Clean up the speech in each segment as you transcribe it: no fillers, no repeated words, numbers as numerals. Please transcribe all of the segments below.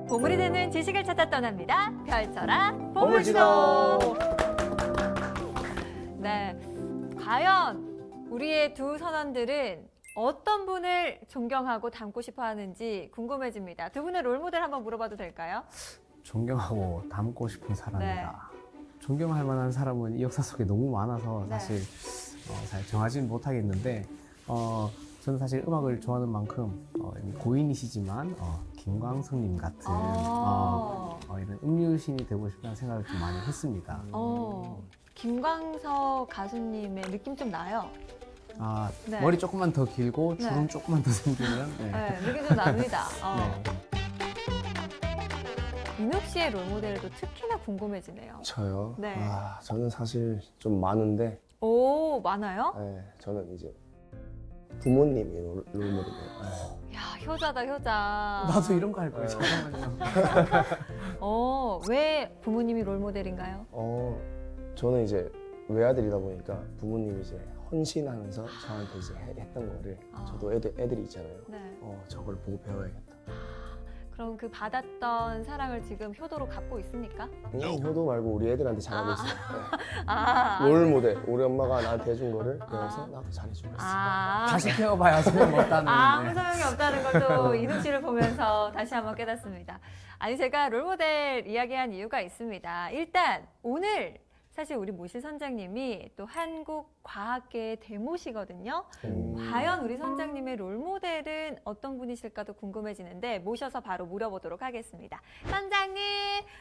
보물이 되는 지식을 찾아 떠납니다. 펼쳐라 보물지도. 네, 과연 우리의 두 선원들은 어떤 분을 존경하고 닮고 싶어 하는지 궁금해집니다. 두 분의 롤모델 한번 물어봐도 될까요? 존경하고 닮고 싶은 사람이다. 네. 존경할 만한 사람은 이 역사 속에 너무 많아서 네. 사실 잘 정하지는 못하겠는데 저는 사실 음악을 좋아하는 만큼 고인이시지만 김광석님 같은 이런 음유신이 되고 싶다는 생각을 좀 많이 했습니다. 김광석 가수님의 느낌 좀 나요. 네. 머리 조금만 더 길고 주름 네. 조금만 더 생기면 네, 느낌 좀 납니다. 네. 민욱 씨의 롤모델도 특히나 궁금해지네요. 저요? 네. 저는 사실 좀 많은데, 오, 많아요? 네, 저는 이제 부모님이 롤모델이에요. 야, 효자다, 효자. 나도 이런 거 할 거예요. 네. 잠깐만요. 왜 부모님이 롤모델인가요? 저는 이제 외아들이다 보니까 부모님이 이제 헌신하면서 저한테 이제 했던 거를 저도 애들이 있잖아요. 네. 저걸 보고 배워야겠다. 그럼 그 받았던 사랑을 지금 효도로 갚고 있습니까? 효도 말고 우리 애들한테 잘하고 있어요. 네. 롤 롤모델. 우리 엄마가 나한테 해준 거를 배워서 나도 잘해주고 있어요. 다시 키워봐야 소용없다는. 아무 소용이 없다는 걸 또 이동 씨를 보면서 다시 한번 깨닫습니다. 아니, 제가 롤모델 이야기한 이유가 있습니다. 일단 오늘 사실 우리 모실 선장님이 또 한국 과학계의 대모시거든요. 과연 우리 선장님의 롤모델은 어떤 분이실까도 궁금해지는데 모셔서 바로 물어보도록 하겠습니다. 선장님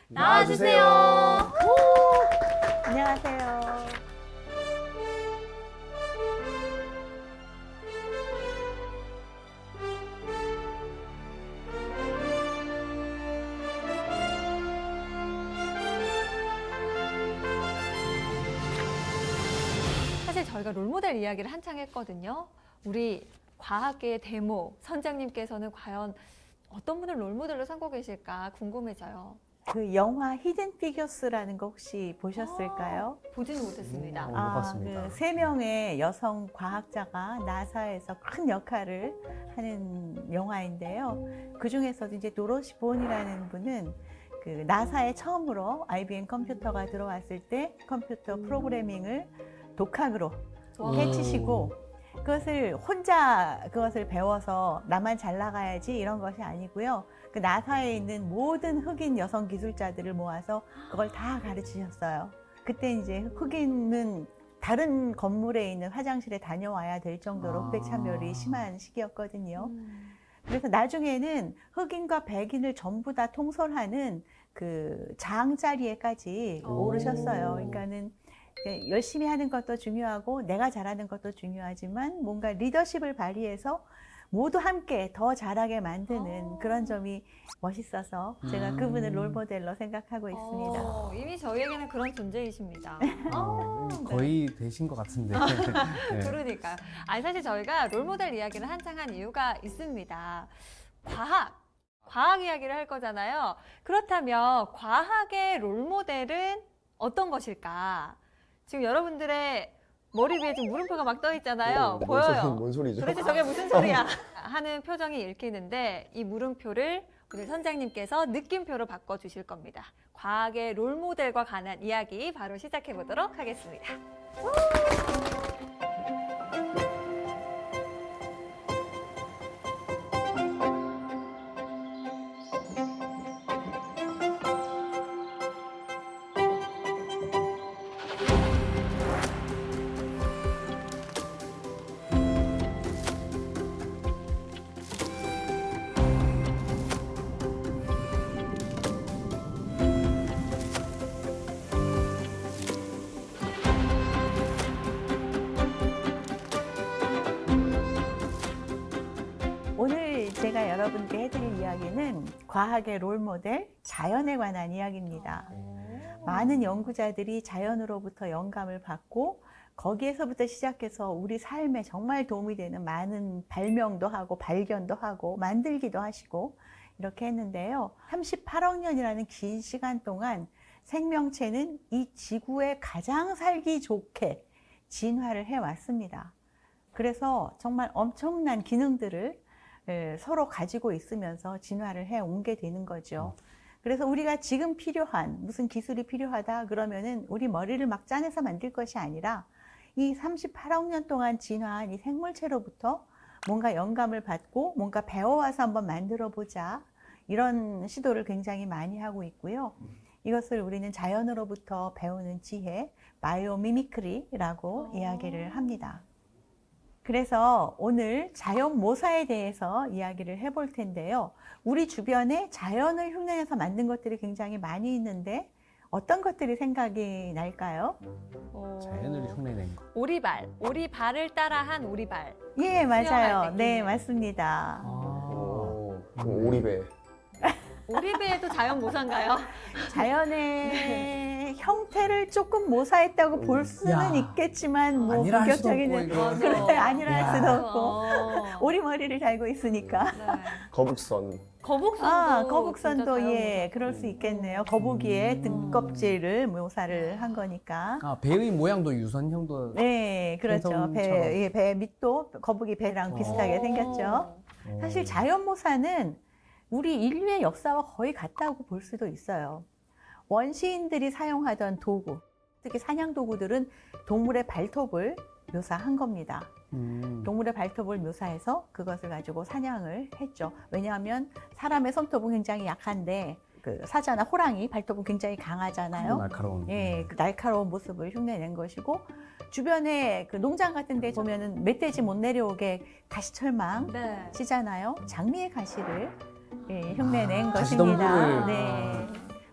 나와주세요. 안녕하세요. 사실 저희가 롤모델 이야기를 한창 했거든요. 우리 과학계의 대모 선장님께서는 과연 어떤 분을 롤모델로 삼고 계실까 궁금해져요. 그 영화 히든 피겨스라는 거 혹시 보셨을까요? 보지는 못했습니다. 못 봤습니다. 그 3명의 여성 과학자가 나사에서 큰 역할을 하는 영화인데요. 그 중에서도 이제 도로시 본이라는 분은 그 나사에 처음으로 IBM 컴퓨터가 들어왔을 때 컴퓨터 프로그래밍을 독학으로 해치시고 그것을 혼자 그것을 배워서 나만 잘 나가야지 이런 것이 아니고요. 그 나사에 있는 모든 흑인 여성 기술자들을 모아서 그걸 다 가르치셨어요. 그때 이제 흑인은 다른 건물에 있는 화장실에 다녀와야 될 정도로 흑백 차별이 심한 시기였거든요. 그래서 나중에는 흑인과 백인을 전부 다 통솔하는 그 장 자리에까지 오르셨어요. 그러니까는 열심히 하는 것도 중요하고 내가 잘하는 것도 중요하지만 뭔가 리더십을 발휘해서 모두 함께 더 잘하게 만드는 그런 점이 멋있어서 제가 그분을 롤모델로 생각하고 있습니다. 이미 저희에게는 그런 존재이십니다. 거의 되신 것 같은데. 네. 그러니까요. 아니, 사실 저희가 롤모델 이야기를 한창 한 이유가 있습니다. 과학 이야기를 할 거잖아요. 그렇다면 과학의 롤모델은 어떤 것일까? 지금 여러분들의 머리 위에 지금 물음표가 막 떠 있잖아요. 보여요. 뭔 소리죠? 도대체 저게 무슨 소리야? 하는 표정이 읽히는데 이 물음표를 우리 선장님께서 느낌표로 바꿔주실 겁니다. 과학의 롤모델과 관한 이야기 바로 시작해 보도록 하겠습니다. 오늘 제가 여러분께 해드릴 이야기는 과학의 롤모델, 자연에 관한 이야기입니다. 많은 연구자들이 자연으로부터 영감을 받고 거기에서부터 시작해서 우리 삶에 정말 도움이 되는 많은 발명도 하고 발견도 하고 만들기도 하시고 이렇게 했는데요. 38억 년이라는 긴 시간 동안 생명체는 이 지구에 가장 살기 좋게 진화를 해왔습니다. 그래서 정말 엄청난 기능들을 서로 가지고 있으면서 진화를 해 온 게 되는 거죠. 그래서 우리가 지금 필요한 무슨 기술이 필요하다 그러면은 우리 머리를 막 짜내서 만들 것이 아니라 이 38억 년 동안 진화한 이 생물체로부터 뭔가 영감을 받고 뭔가 배워와서 한번 만들어 보자. 이런 시도를 굉장히 많이 하고 있고요. 이것을 우리는 자연으로부터 배우는 지혜, 바이오미미크리라고 이야기를 합니다. 그래서 오늘 자연 모사에 대해서 이야기를 해볼 텐데요. 우리 주변에 자연을 흉내내서 만든 것들이 굉장히 많이 있는데 어떤 것들이 생각이 날까요? 자연을 흉내낸 거. 오리발을 따라한 오리발. 예, 수영할 맞아요. 때 네, 기능. 맞습니다. 그럼 오리배. 오리배도 자연 모사인가요? 자연의 형태를 조금 모사했다고 볼 수는 야. 있겠지만 뭐 아니라 할 수도 본격적인 없고, 이거. 그래, 아니라 할 수도 야. 없고 오리머리를 달고 있으니까. 네. 거북선. 거북선도 거북선도 진짜 예, 자연 그럴 수 있겠네요. 거북이의 등껍질을 음. 모사를 한 거니까. 배의 모양도 유선형도. 네, 그렇죠. 생선처럼. 배 밑도 거북이 배랑 비슷하게 모사. 생겼죠. 사실 자연 모사는 우리 인류의 역사와 거의 같다고 볼 수도 있어요. 원시인들이 사용하던 도구, 특히 사냥 도구들은 동물의 발톱을 묘사한 겁니다. 동물의 발톱을 묘사해서 그것을 가지고 사냥을 했죠. 왜냐하면 사람의 손톱은 굉장히 약한데 그 사자나 호랑이 발톱은 굉장히 강하잖아요. 날카로운. 예, 그 날카로운 모습을 흉내낸 것이고 주변에 그 농장 같은 데 보면은 멧돼지 못 내려오게 가시철망 네. 치잖아요. 장미의 가시를 흉내낸 가시덤불을. 것입니다. 네.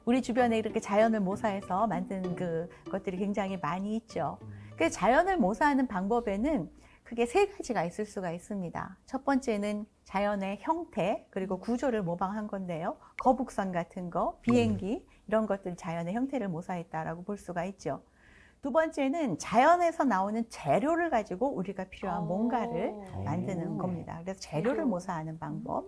우리 주변에 이렇게 자연을 모사해서 만든 그 것들이 굉장히 많이 있죠. 그 자연을 모사하는 방법에는 크게 세 가지가 있을 수가 있습니다. 첫 번째는 자연의 형태 그리고 구조를 모방한 건데요. 거북선 같은 거, 비행기 이런 것들 자연의 형태를 모사했다라고 볼 수가 있죠. 두 번째는 자연에서 나오는 재료를 가지고 우리가 필요한 뭔가를 만드는 겁니다. 그래서 재료를 모사하는 방법.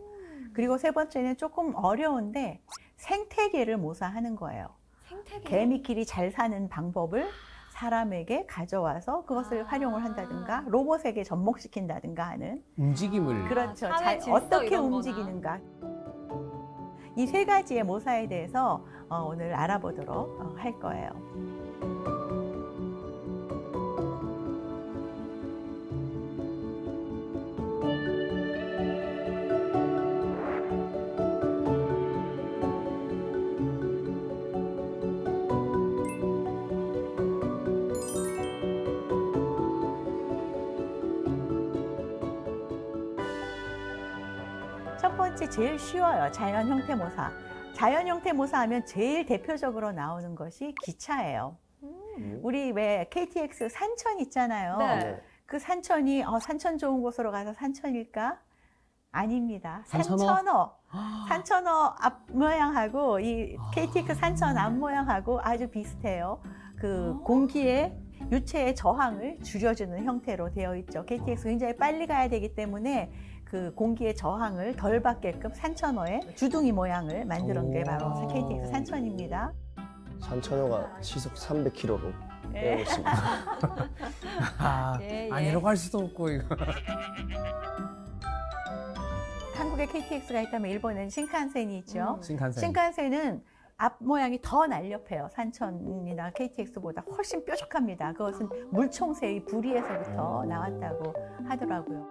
그리고 세 번째는 조금 어려운데 생태계를 모사하는 거예요. 생태계. 개미끼리 잘 사는 방법을 사람에게 가져와서 그것을 활용을 한다든가 로봇에게 접목시킨다든가 하는 움직임을. 그렇죠. 사회 질서 어떻게 이런 거나. 움직이는가. 이 세 가지의 모사에 대해서 오늘 알아보도록 할 거예요. 첫 번째 제일 쉬워요. 자연 형태 모사. 자연 형태 모사하면 제일 대표적으로 나오는 것이 기차예요. 우리 왜 KTX 산천 있잖아요. 네. 그 산천이 산천 좋은 곳으로 가서 산천일까? 아닙니다. 산천어? 산천어. 산천어 앞 모양하고 이 KTX 산천 앞 모양하고 아주 비슷해요. 그 공기의 유체의 저항을 줄여주는 형태로 되어 있죠. KTX 굉장히 빨리 가야 되기 때문에 그 공기의 저항을 덜 받게끔 산천어의 주둥이 모양을 만드는 게 바로 KTX 산천입니다. 산천어가 시속 300km로 예. 빼고 있습니다. 예, 예. 아니라고 할 수도 없고 이거. 한국에 KTX가 있다면 일본에는 신칸센이 있죠. 신칸센. 신칸센은 앞 모양이 더 날렵해요. 산천이나 KTX보다 훨씬 뾰족합니다. 그것은 물총새의 부리에서부터 나왔다고 하더라고요.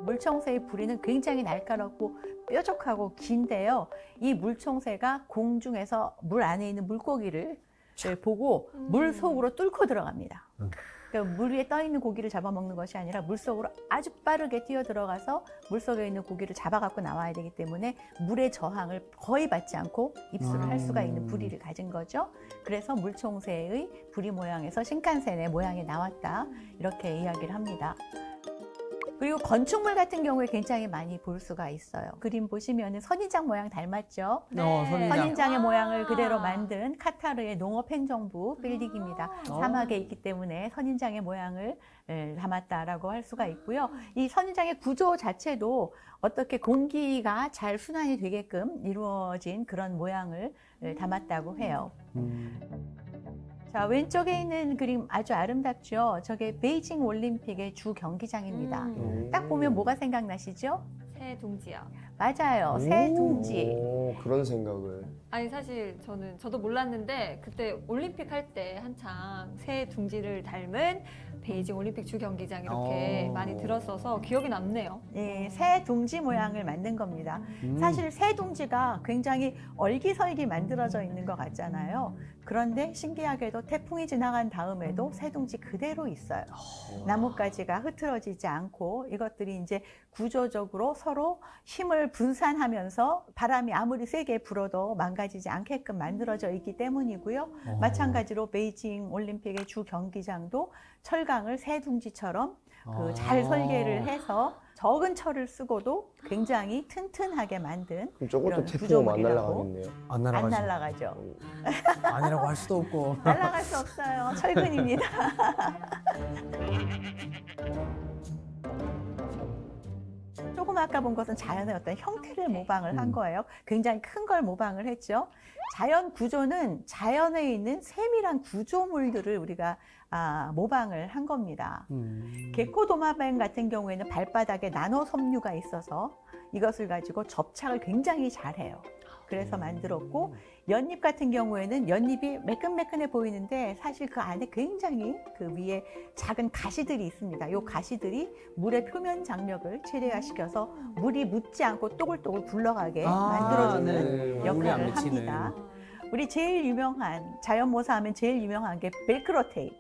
물총새의 부리는 굉장히 날카롭고 뾰족하고 긴데요. 이 물총새가 공중에서 물 안에 있는 물고기를 보고 물 속으로 뚫고 들어갑니다. 그러니까 물 위에 떠 있는 고기를 잡아먹는 것이 아니라 물 속으로 아주 빠르게 뛰어 들어가서 물 속에 있는 고기를 잡아갖고 나와야 되기 때문에 물의 저항을 거의 받지 않고 입수를 할 수가 있는 부리를 가진 거죠. 그래서 물총새의 부리 모양에서 신칸센의 모양이 나왔다. 이렇게 이야기를 합니다. 그리고 건축물 같은 경우에 굉장히 많이 볼 수가 있어요. 그림 보시면 선인장 모양 닮았죠? 선인장. 선인장의 모양을 그대로 만든 카타르의 농업행정부 빌딩입니다. 사막에 있기 때문에 선인장의 모양을 담았다라고 할 수가 있고요. 이 선인장의 구조 자체도 어떻게 공기가 잘 순환이 되게끔 이루어진 그런 모양을 담았다고 해요. 자, 왼쪽에 있는 그림 아주 아름답죠? 저게 베이징 올림픽의 주 경기장입니다. 딱 보면 뭐가 생각나시죠? 새 둥지요. 맞아요. 새 둥지. 오, 그런 생각을. 아니 사실 저도 몰랐는데 그때 올림픽 할 때 한창 새 둥지를 닮은 베이징 올림픽 주 경기장 이렇게 많이 들었어서 기억이 남네요. 네, 새 둥지 모양을 만든 겁니다. 사실 새 둥지가 굉장히 얼기설기 만들어져 있는 것 같잖아요. 그런데 신기하게도 태풍이 지나간 다음에도 새 둥지 그대로 있어요. 나뭇가지가 흐트러지지 않고 이것들이 이제 구조적으로 서로 힘을 분산하면서 바람이 아무리 세게 불어도 망가지지 않게끔 만들어져 있기 때문이고요. 마찬가지로 베이징 올림픽의 주 경기장도 철강을 새 둥지처럼 잘 설계를 해서 적은 철을 쓰고도 굉장히 튼튼하게 만든 그럼 저것도 이런 태풍은 안 구조물이라고. 날아가겠네요. 안 안 날아가죠. 날아가죠. 아니라고 할 수도 없고. 날아갈 수 없어요. 철근입니다. 조금 아까 본 것은 자연의 어떤 형태를 모방을 한 거예요. 굉장히 큰 걸 모방을 했죠. 자연 구조는 자연에 있는 세밀한 구조물들을 우리가 모방을 한 겁니다. 게코도마뱀 같은 경우에는 발바닥에 나노 섬유가 있어서 이것을 가지고 접착을 굉장히 잘해요. 그래서 만들었고, 연잎 같은 경우에는 연잎이 매끈매끈해 보이는데 사실 그 안에 굉장히 그 위에 작은 가시들이 있습니다. 이 가시들이 물의 표면 장력을 최대화시켜서 물이 묻지 않고 또글또글 굴러가게 만들어주는 물이 안 역할을 맺히는. 합니다. 우리 제일 유명한 자연모사 하면 제일 유명한 게 벨크로 테이프,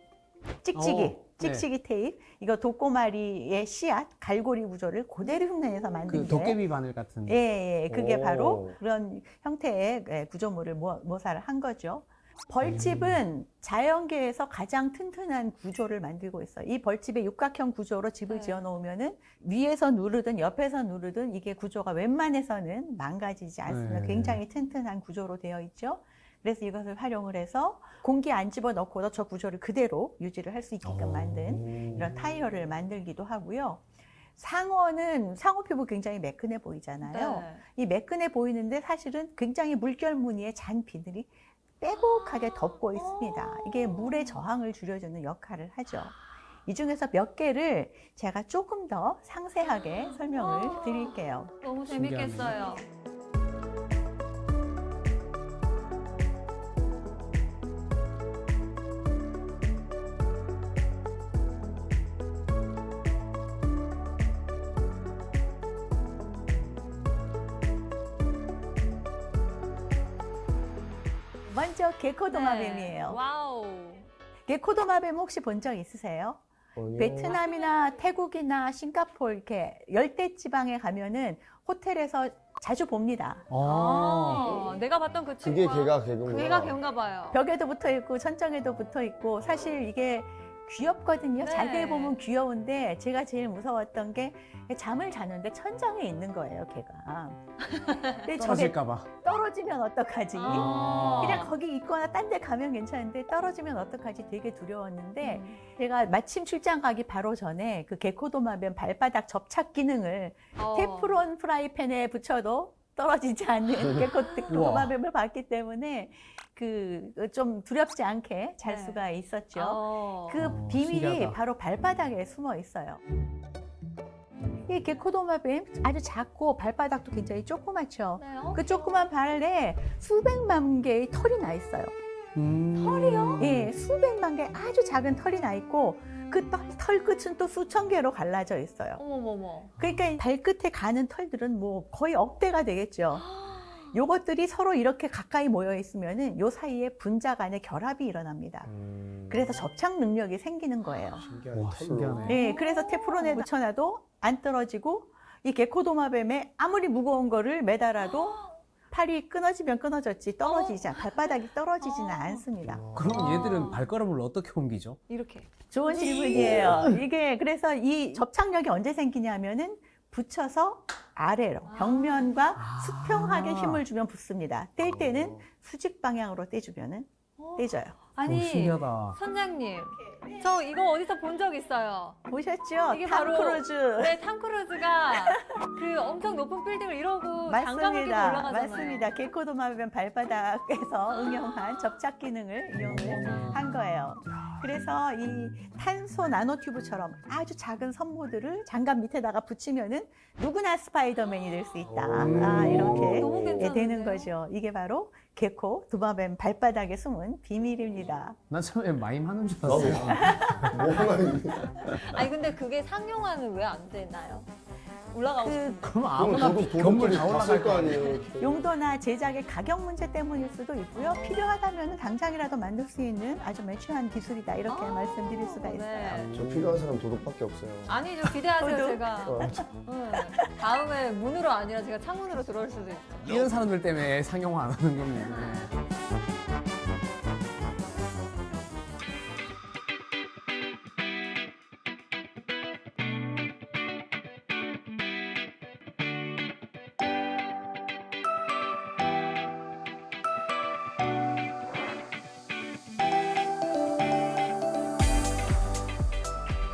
찍찍이 테이프. 이거 독고마리의 씨앗, 갈고리 구조를 그대로 흉내내서 만든 그 게 도깨비 바늘 같은. 예, 그게 오. 바로 그런 형태의 구조물을 모사를 한 거죠. 벌집은 자연계에서 가장 튼튼한 구조를 만들고 있어요. 이 벌집의 육각형 구조로 집을 지어 놓으면은 위에서 누르든 옆에서 누르든 이게 구조가 웬만해서는 망가지지 않습니다. 네. 굉장히 튼튼한 구조로 되어 있죠. 그래서 이것을 활용을 해서 공기 안 집어넣고도 저 구조를 그대로 유지를 할 수 있게끔 만든 이런 타이어를 만들기도 하고요. 상어는 상어 피부 굉장히 매끈해 보이잖아요. 네. 이 매끈해 보이는데 사실은 굉장히 물결 무늬에 잔 비늘이 빼곡하게 덮고 있습니다. 이게 물의 저항을 줄여주는 역할을 하죠. 이 중에서 몇 개를 제가 조금 더 상세하게 설명을 드릴게요. 너무 신기하네요. 재밌겠어요. 먼저 게코도마뱀이에요. 네. 와우. 게코도마뱀 혹시 본 적 있으세요? 베트남이나 태국이나 싱가포르 이렇게 열대 지방에 가면은 호텔에서 자주 봅니다. 내가 봤던 그 그게 친구가 개구나. 걔가 걔인가 봐요. 벽에도 붙어 있고 천장에도 붙어 있고 사실 이게 귀엽거든요. 네. 자세히 보면 귀여운데 제가 제일 무서웠던 게 잠을 자는데 천장에 있는 거예요, 걔가. 근데 저게 떨어질까봐. 떨어지면 어떡하지? 아. 그냥 거기 있거나 딴 데 가면 괜찮은데 떨어지면 어떡하지 되게 두려웠는데 제가 마침 출장 가기 바로 전에 그 게코도마뱀 발바닥 접착 기능을 테프론 프라이팬에 붙여도 떨어지지 않는 게코도마뱀을 봤기 때문에 그 좀 두렵지 않게 잘 네. 수가 있었죠. 그 어, 비밀이 신기하다. 바로 발바닥에 숨어 있어요. 이 게코도마뱀 아주 작고 발바닥도 굉장히 조그맣죠. 그 조그만 발에 수백만 개의 털이 나 있어요. 털이요? 예, 수백만 개 아주 작은 털이 나 있고 그 털 끝은 또 수천 개로 갈라져 있어요. 어머머머. 그러니까 이 발끝에 가는 털들은 뭐 거의 억대가 되겠죠. 요것들이 서로 이렇게 가까이 모여 있으면은 요 사이에 분자 간의 결합이 일어납니다. 그래서 접착 능력이 생기는 거예요. 신기하네. 와, 털로. 신기하네. 네, 그래서 테프론에 붙여놔도 안 떨어지고 이 게코도마뱀에 아무리 무거운 거를 매달아도 팔이 끊어지면 끊어졌지 떨어지지 발바닥이 떨어지지는 않습니다. 그럼 얘들은 발걸음을 어떻게 옮기죠? 이렇게. 좋은 질문이에요. 이게 그래서 이 접착력이 언제 생기냐면은 붙여서 아래로 벽면과 수평하게 힘을 주면 붙습니다. 뗄 때는 수직 방향으로 떼주면은 떼져요. 아니 신기하다. 선장님, 저 이거 어디서 본 적 있어요. 보셨죠? 이게 탐 바로 크루즈. 네, 탐 크루즈가 그 엄청 높은 빌딩을 이러고 장갑을 끼고 맞습니다. 올라가잖아요. 맞습니다. 개코도마뱀 발바닥에서 응용한 접착 기능을 이용을 한 거예요. 그래서 이 탄소 나노튜브처럼 아주 작은 선모들을 장갑 밑에다가 붙이면은 누구나 스파이더맨이 될 수 있다. 이렇게 너무 괜찮은데요? 되는 거죠. 이게 바로 개코 도마뱀 발바닥에 숨은 비밀입니다. 난 처음에 마임 하는 줄 나도 알았어요. 뭐 하나 있는. 아니 근데 그게 상용화는 왜 안 되나요? 올라가고 싶은데. 그럼 아무나 건물 도둑들이 다 올라갈 갔을 거 거 아니에요. 아니에요. 이렇게. 용도나 제작의 가격 문제 때문일 수도 있고요. 필요하다면 당장이라도 만들 수 있는 아주 매추한 기술이다. 이렇게 말씀드릴 수가 있어요. 네. 저 필요한 사람 도둑밖에 없어요. 아니죠, 기대하세요 저도. 제가. 어. 다음에 문으로 아니라 제가 창문으로 들어올 수도 있어요. 이런 사람들 때문에 상용화 안 하는 겁니다.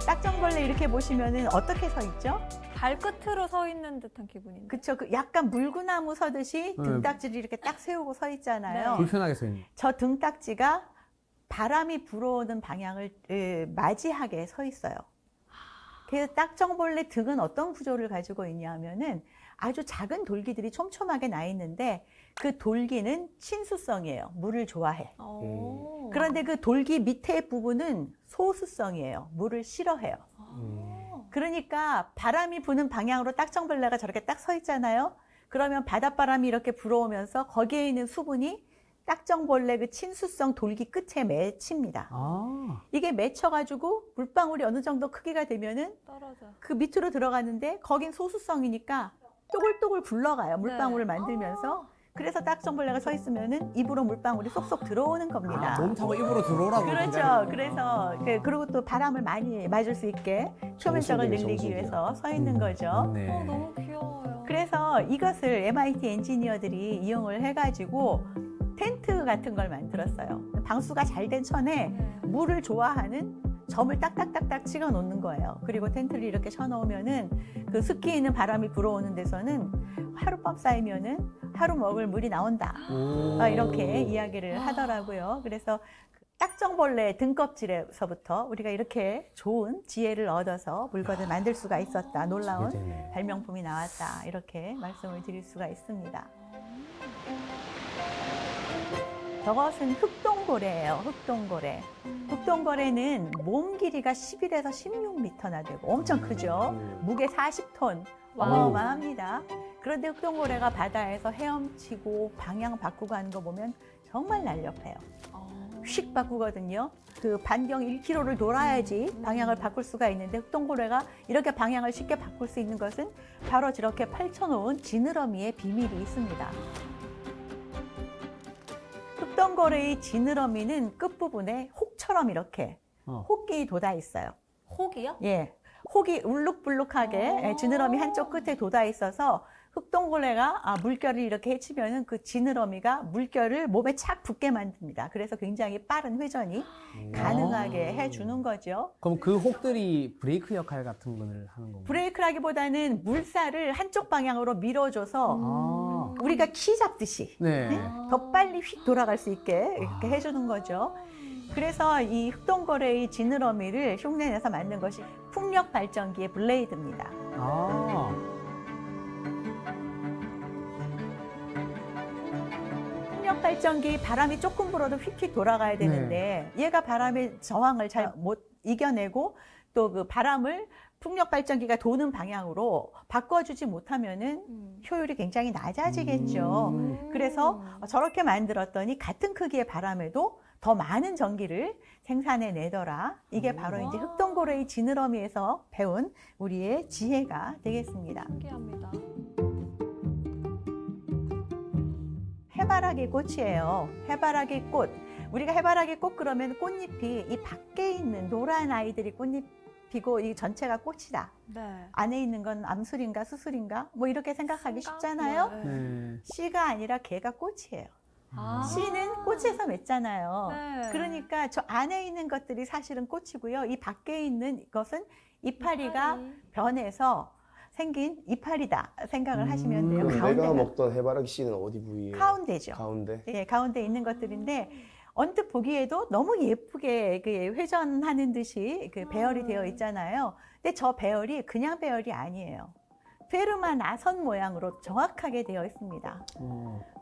딱정벌레 이렇게 보시면은 어떻게 서 있죠? 발끝으로 서 있는 듯한 기분인데. 그쵸. 그 약간 물구나무 서듯이 네. 등딱지를 이렇게 딱 세우고 서 있잖아요. 불편하게 서 있는. 저 등딱지가 바람이 불어오는 방향을 맞이하게 서 있어요. 그래서 딱정벌레 등은 어떤 구조를 가지고 있냐면은 아주 작은 돌기들이 촘촘하게 나 있는데 그 돌기는 친수성이에요. 물을 좋아해. 그런데 그 돌기 밑에 부분은 소수성이에요. 물을 싫어해요. 그러니까 바람이 부는 방향으로 딱정벌레가 저렇게 딱 서 있잖아요. 그러면 바닷바람이 이렇게 불어오면서 거기에 있는 수분이 딱정벌레 그 친수성 돌기 끝에 맺힙니다. 아, 이게 맺혀가지고 물방울이 어느 정도 크기가 되면은 떨어져. 그 밑으로 들어가는데 거긴 소수성이니까 또글또글 굴러가요. 물방울을 네. 만들면서. 그래서 딱정벌레가 서 있으면은 입으로 물방울이 쏙쏙 들어오는 겁니다. 몸 타고 입으로 들어오라고. 그렇죠. 그래서 그리고 또 바람을 많이 맞을 수 있게 표면적을 정수기네, 늘리기 정수기. 위해서 서 있는 거죠. 네. 너무 귀여워요. 그래서 이것을 MIT 엔지니어들이 이용을 해가지고 텐트 같은 걸 만들었어요. 방수가 잘 된 천에 네. 물을 좋아하는 점을 딱딱딱딱 찍어 놓는 거예요. 그리고 텐트를 이렇게 쳐놓으면은 그 습기 있는 바람이 불어오는 데서는 하룻밤 쌓이면은 하루 먹을 물이 나온다. 이렇게 이야기를 하더라고요. 그래서 딱정벌레 등껍질에서부터 우리가 이렇게 좋은 지혜를 얻어서 물건을 만들 수가 있었다. 놀라운 기대되네. 발명품이 나왔다. 이렇게 말씀을 드릴 수가 있습니다. 저것은 흑동고래예요. 흑동고래. 흑동고래는 몸 길이가 11에서 16m나 되고 엄청 크죠. 무게 40톤. 어마어마합니다. 그런데 흑동고래가 바다에서 헤엄치고 방향 바꾸고 하는 거 보면 정말 날렵해요. 휙 바꾸거든요. 그 반경 1km를 돌아야지 방향을 바꿀 수가 있는데 흑동고래가 이렇게 방향을 쉽게 바꿀 수 있는 것은 바로 저렇게 펼쳐놓은 지느러미의 비밀이 있습니다. 흑동고래의 지느러미는 끝부분에 혹처럼 이렇게 혹이 돋아 있어요. 혹이요? 예, 혹이 울룩불룩하게 지느러미 한쪽 끝에 돋아 있어서 흑동고래가 물결을 이렇게 헤치면은 그 지느러미가 물결을 몸에 착 붙게 만듭니다. 그래서 굉장히 빠른 회전이 가능하게 해주는 거죠. 그럼 그 혹들이 브레이크 역할 같은 걸 하는 건가요? 브레이크라기보다는 물살을 한쪽 방향으로 밀어줘서 아, 우리가 키 잡듯이 네. 더 빨리 휙 돌아갈 수 있게 이렇게 해주는 거죠. 그래서 이 흑동고래의 지느러미를 흉내내서 만든 것이 풍력 발전기의 블레이드입니다. 아, 풍력 발전기 바람이 조금 불어도 휙휙 돌아가야 되는데 얘가 바람의 저항을 잘 못 이겨내고 또 그 바람을 풍력 발전기가 도는 방향으로 바꿔주지 못하면은 효율이 굉장히 낮아지겠죠. 그래서 저렇게 만들었더니 같은 크기의 바람에도 더 많은 전기를 생산해 내더라. 이게 바로 이제 흑동고래의 지느러미에서 배운 우리의 지혜가 되겠습니다. 신기합니다. 해바라기 꽃이에요. 해바라기 꽃. 우리가 해바라기 꽃 그러면 꽃잎이 이 밖에 있는 노란 아이들이 꽃잎 피고 이 전체가 꽃이다. 네. 안에 있는 건 암술인가 수술인가 뭐 이렇게 생각하기 쉽잖아요. 네. 네. 씨가 아니라 걔가 꽃이에요. 아. 씨는 꽃에서 맺잖아요. 네. 그러니까 저 안에 있는 것들이 사실은 꽃이고요. 이 밖에 있는 것은 이파리가 변해서 생긴 이파리다 생각을 하시면 돼요. 그럼 내가 가운데가 먹던 해바라기 씨는 어디 부위에? 가운데죠. 가운데? 예, 가운데 있는 것들인데 언뜻 보기에도 너무 예쁘게 그 회전하는 듯이 그 배열이 되어 있잖아요. 근데 저 배열이 그냥 배열이 아니에요. 페르마 나선 모양으로 정확하게 되어 있습니다.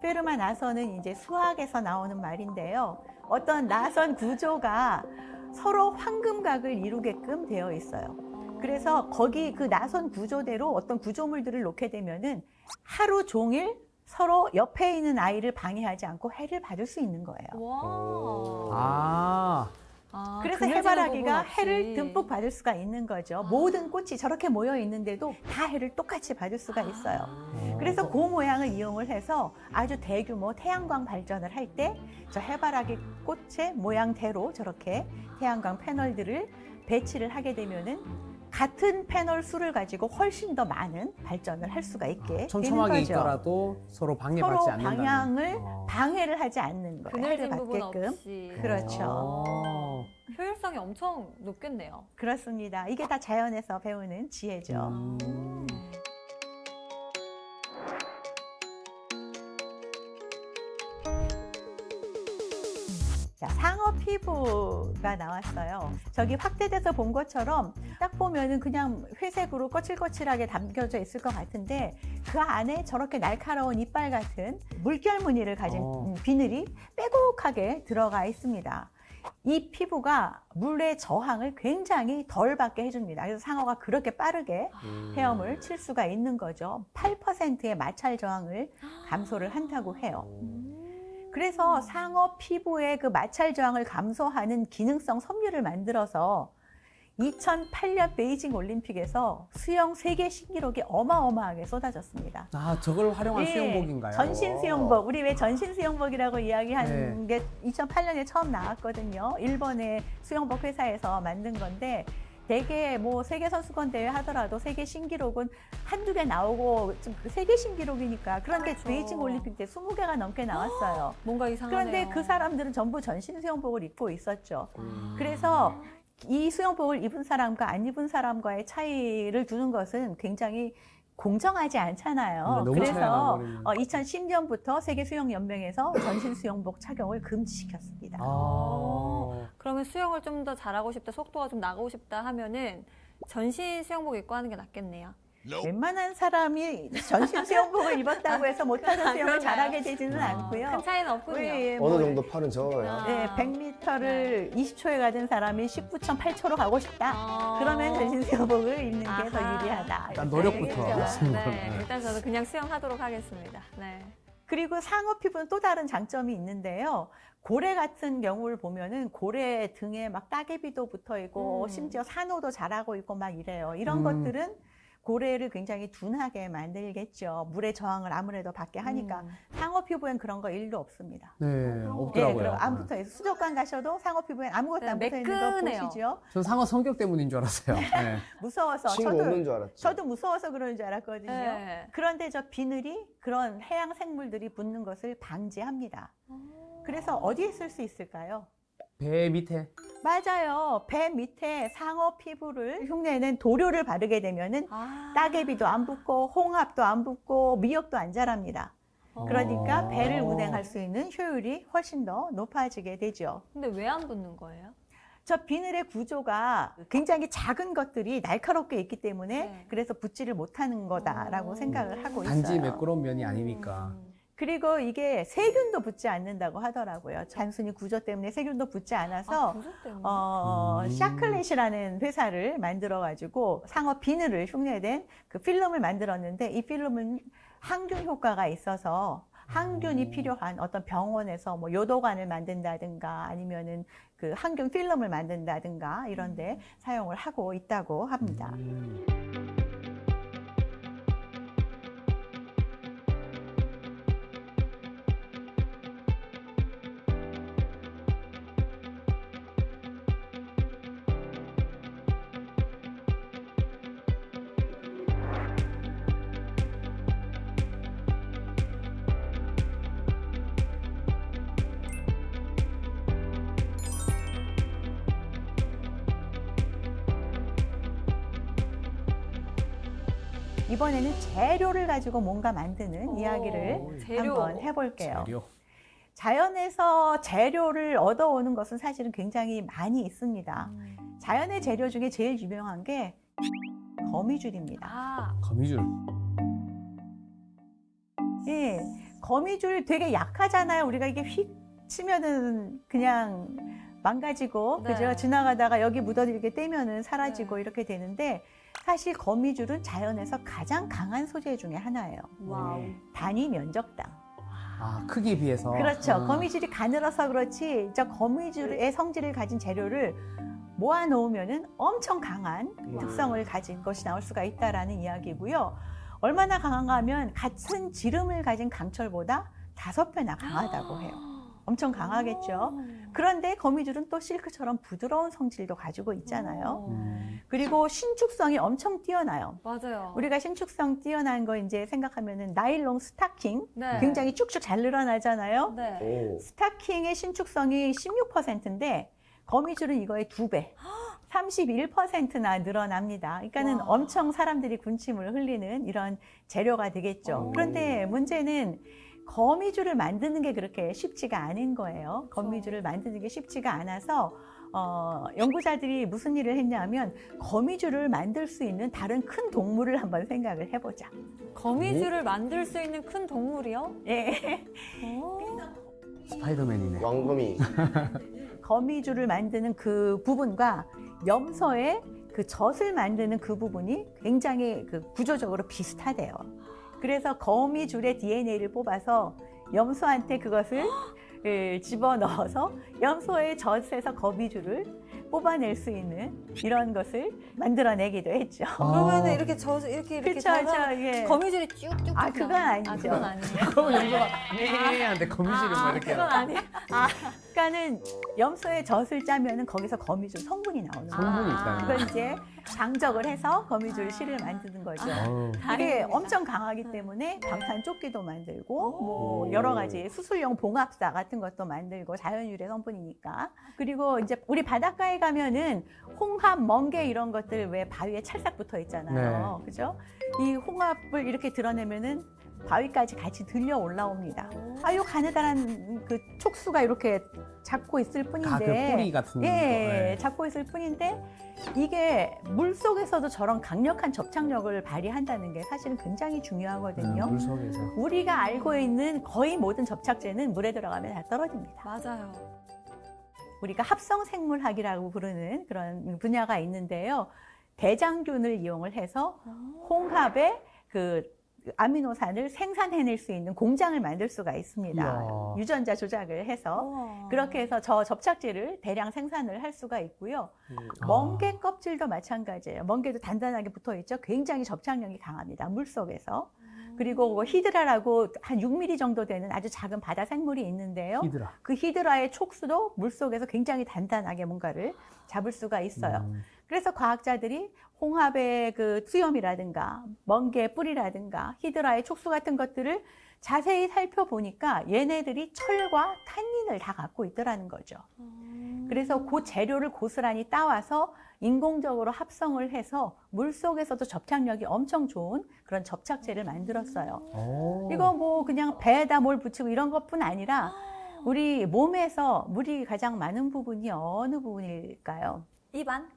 페르마 나선은 이제 수학에서 나오는 말인데요. 어떤 나선 구조가 서로 황금각을 이루게끔 되어 있어요. 그래서 거기 그 나선 구조대로 어떤 구조물들을 놓게 되면은 하루 종일 서로 옆에 있는 아이를 방해하지 않고 해를 받을 수 있는 거예요. 와. 아, 그래서 그늘지는 해바라기가 부분 없이. 해를 듬뿍 받을 수가 있는 거죠. 모든 꽃이 저렇게 모여 있는데도 다 해를 똑같이 받을 수가 있어요. 그래서 그 모양을 이용을 해서 아주 대규모 태양광 발전을 할 때 저 해바라기 꽃의 모양대로 저렇게 태양광 패널들을 배치를 하게 되면은 같은 패널 수를 가지고 훨씬 더 많은 발전을 할 수가 있게 되는 촘촘하게 거죠. 있더라도 서로 방해받지 서로 않는다는. 방향을 방해를 하지 않는 거예요. 그늘진 해를 부분 받게끔. 없이. 그렇죠. 효율성이 엄청 높겠네요. 그렇습니다. 이게 다 자연에서 배우는 지혜죠. 자, 상어 피부가 나왔어요. 저기 확대돼서 본 것처럼 딱 보면은 그냥 회색으로 거칠거칠하게 담겨져 있을 것 같은데 그 안에 저렇게 날카로운 이빨 같은 물결 무늬를 가진 비늘이 빼곡하게 들어가 있습니다. 이 피부가 물의 저항을 굉장히 덜 받게 해줍니다. 그래서 상어가 그렇게 빠르게 헤엄을 칠 수가 있는 거죠. 8%의 마찰 저항을 감소를 한다고 해요. 그래서 상어 피부의 그 마찰 저항을 감소하는 기능성 섬유를 만들어서 2008년 베이징 올림픽에서 수영 세계 신기록이 어마어마하게 쏟아졌습니다. 아, 저걸 활용한 예, 수영복인가요? 전신 수영복. 우리 왜 전신 수영복이라고 이야기하는 네. 게 2008년에 처음 나왔거든요. 일본의 수영복 회사에서 만든 건데 대개 뭐 세계 선수권 대회 하더라도 세계 신기록은 한두 개 나오고 좀 그 세계 신기록이니까 그런데 그렇죠. 베이징 올림픽 때 20개가 넘게 나왔어요. 뭔가 이상하네요. 그런데 그 사람들은 전부 전신 수영복을 입고 있었죠. 그래서 이 수영복을 입은 사람과 안 입은 사람과의 차이를 두는 것은 굉장히 공정하지 않잖아요. 너무 차이가 그래서 나버리는. 2010년부터 세계 수영연맹에서 전신 수영복 착용을 금지시켰습니다. 그러면 수영을 좀 더 잘하고 싶다, 속도가 좀 나가고 싶다 하면은 전신 수영복 입고 하는 게 낫겠네요. 웬만한 사람이 전신 수영복을 입었다고 해서 못하는 수영을 그런가요? 잘하게 되지는 않고요. 큰 차이는 없군요. 우리 어느 정도 팔은 적어요. 아. 네, 100m를 20초에 가던 사람이 19.8초로 가고 싶다. 그러면 전신 수영복을 입는 게 더 아하. 유리하다. 일단 이렇게 노력부터 얘기했죠. 하시는 네, 거네. 일단 저는 그냥 수영하도록 하겠습니다. 네. 그리고 상어 피부는 또 다른 장점이 있는데요. 고래 같은 경우를 보면은 고래 등에 막 따개비도 붙어 있고 심지어 산호도 자라고 있고 막 이래요. 이런 것들은 고래를 굉장히 둔하게 만들겠죠. 물의 저항을 아무래도 받게 하니까 상어 피부엔 그런 거 일도 없습니다. 네, 예, 없더라고요. 그럼 안 붙어 있어요. 수족관 가셔도 상어 피부엔 아무것도 네, 안 붙어 있는 거 매끈해요. 보시죠. 전 상어 성격 때문인 줄 알았어요. 네. 무서워서 친구 없는 줄 알았죠. 저도 무서워서 그러는 줄 알았거든요. 네. 그런데 저 비늘이 그런 해양 생물들이 붙는 것을 방지합니다. 그래서 어디에 쓸 수 있을까요? 배 밑에. 맞아요. 배 밑에 상어 피부를 흉내낸 도료를 바르게 되면은 따개비도 안 붙고 홍합도 안 붙고 미역도 안 자랍니다. 그러니까 배를 운행할 수 있는 효율이 훨씬 더 높아지게 되죠. 근데 왜 안 붙는 거예요? 저 비늘의 구조가 굉장히 작은 것들이 날카롭게 있기 때문에 네. 그래서 붙지를 못하는 거다라고 생각을 하고 있어요. 단지 매끄러운 면이 아니니까. 그리고 이게 세균도 붙지 않는다고 하더라고요. 단순히 구조 때문에 세균도 붙지 않아서 구조 때문에? 샤클렛이라는 회사를 만들어가지고 상어 비늘을 흉내낸 그 필름을 만들었는데 이 필름은 항균 효과가 있어서 항균이 필요한 어떤 병원에서 뭐 요도관을 만든다든가 아니면은 그 항균 필름을 만든다든가 이런데 사용을 하고 있다고 합니다. 이번에는 재료를 가지고 뭔가 만드는 이야기를 재료. 한번 해볼게요. 재료. 자연에서 재료를 얻어오는 것은 사실은 굉장히 많이 있습니다. 자연의 재료 중에 제일 유명한 게 거미줄입니다. 아, 거미줄. 예, 거미줄 되게 약하잖아요. 우리가 이게 휙 치면은 그냥 망가지고, 네. 그죠? 지나가다가 여기 묻어들게 떼면은 사라지고 네. 이렇게 되는데, 사실 거미줄은 자연에서 가장 강한 소재 중에 하나예요. 와우. 단위 면적당. 아, 크기에 비해서. 그렇죠. 아. 거미줄이 가늘어서 그렇지, 저 거미줄의 성질을 가진 재료를 모아놓으면은 엄청 강한 특성을 가진 것이 나올 수가 있다라는 이야기고요. 얼마나 강한가 하면 같은 지름을 가진 강철보다 5배나 강하다고 해요. 엄청 강하겠죠. 그런데 거미줄은 또 실크처럼 부드러운 성질도 가지고 있잖아요. 그리고 신축성이 엄청 뛰어나요. 맞아요. 우리가 신축성 뛰어난 거 이제 생각하면은 나일론 스타킹 네. 굉장히 쭉쭉 잘 늘어나잖아요. 네. 오. 스타킹의 신축성이 16%인데 거미줄은 이거의 2배. 31%나 늘어납니다. 그러니까는 와. 엄청 사람들이 군침을 흘리는 이런 재료가 되겠죠. 오. 그런데 문제는 거미줄을 만드는 게 그렇게 쉽지가 않은 거예요. 거미줄을 만드는 게 쉽지가 않아서 연구자들이 무슨 일을 했냐면 거미줄을 만들 수 있는 다른 큰 동물을 한번 생각을 해보자. 거미줄을 만들 수 있는 큰 동물이요? 예. 스파이더맨이네. 왕거미. 거미줄을 만드는 그 부분과 염소의 그 젖을 만드는 그 부분이 굉장히 그 구조적으로 비슷하대요. 그래서 거미줄의 DNA를 뽑아서 염소한테 그것을 집어넣어서 염소의 젖에서 거미줄을 뽑아낼 수 있는 이런 것을 만들어내기도 했죠. 그러면은 이렇게 이렇게 그렇죠, 잡아 예. 거미줄이 쭉쭉. 아, 그건 아니죠. 아, 그건 아니에요. 그러면 염소가 하는데 거미줄은 막 이렇게. 그건 아니에요. 그러니까는 염소의 젖을 짜면은 거기서 거미줄 성분이 나오는 거예요. 성분이 있다는 그걸 거. 이제 장적을 해서 거미줄 실을 만드는 거죠. 어우. 이게 다행입니다. 엄청 강하기 때문에 방탄조끼도 만들고 뭐 오. 여러 가지 수술용 봉합사 같은 것도 만들고 자연유래 성분이니까. 그리고 이제 우리 바닷가에 가면은 홍합, 멍게 이런 것들 왜 바위에 찰싹 붙어 있잖아요. 그죠? 이 홍합을 이렇게 드러내면은 바위까지 같이 들려 올라옵니다. 아유 가느다란 그 촉수가 이렇게 잡고 있을 뿐인데. 아, 그 뿌리 같은 예, 거. 네. 잡고 있을 뿐인데 이게 물 속에서도 저런 강력한 접착력을 발휘한다는 게 사실은 굉장히 중요하거든요. 물 속에서. 우리가 알고 있는 거의 모든 접착제는 물에 들어가면 다 떨어집니다. 맞아요. 우리가 합성 생물학이라고 부르는 그런 분야가 있는데요. 대장균을 이용을 해서 홍합의 그 아미노산을 생산해낼 수 있는 공장을 만들 수가 있습니다. 이야. 유전자 조작을 해서 우와. 그렇게 해서 저 접착제를 대량 생산을 할 수가 있고요. 멍게 껍질도 마찬가지예요. 멍게도 단단하게 붙어 있죠. 굉장히 접착력이 강합니다. 물 속에서. 그리고 뭐 히드라라고 한 6mm 정도 되는 아주 작은 바다 생물이 있는데요. 히드라. 그 히드라의 촉수도 물 속에서 굉장히 단단하게 뭔가를 잡을 수가 있어요. 그래서 과학자들이 홍합의 그 수염이라든가 멍게 뿌리라든가 히드라의 촉수 같은 것들을 자세히 살펴보니까 얘네들이 철과 탄닌을 다 갖고 있더라는 거죠. 그래서 그 재료를 고스란히 따와서 인공적으로 합성을 해서 물속에서도 접착력이 엄청 좋은 그런 접착제를 만들었어요. 오. 이거 뭐 그냥 배에다 뭘 붙이고 이런 것뿐 아니라 우리 몸에서 물이 가장 많은 부분이 어느 부분일까요? 입안?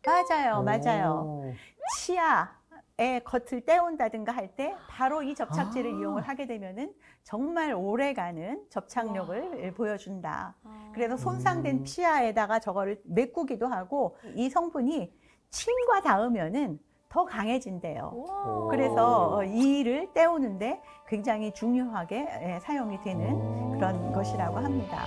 맞아요, 맞아요. 오. 치아의 겉을 떼온다든가 할 때 바로 이 접착제를 아. 이용을 하게 되면은 정말 오래가는 접착력을 보여준다. 그래서 손상된 치아에다가 저거를 메꾸기도 하고 이 성분이 침과 닿으면은 더 강해진대요. 우와. 그래서 이를 떼우는데 굉장히 중요하게 사용이 되는 그런 것이라고 합니다.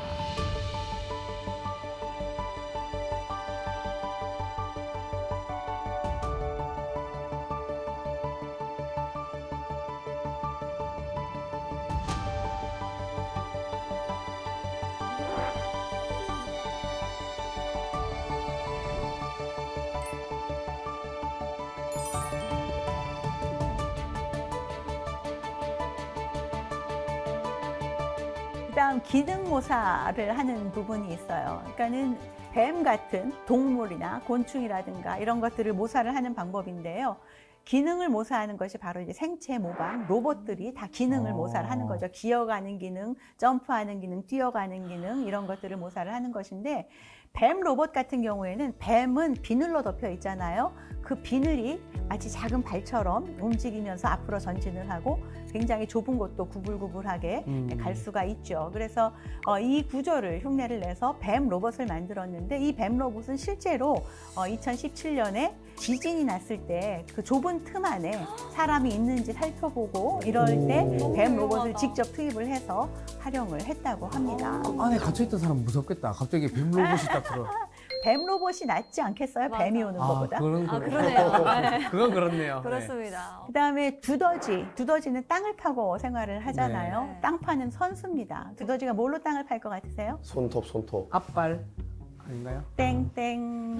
그다음 기능모사를 하는 부분이 있어요. 그러니까는 뱀 같은 동물이나 곤충이라든가 이런 것들을 모사를 하는 방법인데요. 기능을 모사하는 것이 바로 이제 생체 모방 로봇들이 다 기능을 모사를 하는 거죠. 기어가는 기능, 점프하는 기능, 뛰어가는 기능 이런 것들을 모사를 하는 것인데 뱀 로봇 같은 경우에는 뱀은 비늘로 덮여 있잖아요. 그 비늘이 마치 작은 발처럼 움직이면서 앞으로 전진을 하고 굉장히 좁은 곳도 구불구불하게 갈 수가 있죠. 그래서 이 구조를 흉내를 내서 뱀 로봇을 만들었는데 이 뱀 로봇은 실제로 2017년에 지진이 났을 때 그 좁은 틈 안에 사람이 있는지 살펴보고 이럴 때 뱀 로봇을 직접 투입을 해서 활용을 했다고 합니다. 안에 갇혀있던 사람 무섭겠다. 갑자기 뱀 로봇이 딱 들어. 뱀 로봇이 낫지 않겠어요? 맞아. 뱀이 오는 것보다. 그러네요. 네. 그건 그렇네요. 그렇습니다. 그다음에 두더지는 땅을 파고 생활을 하잖아요. 네. 땅 파는 선수입니다. 두더지가 뭘로 땅을 팔 것 같으세요? 손톱. 앞발 아닌가요? 땡땡.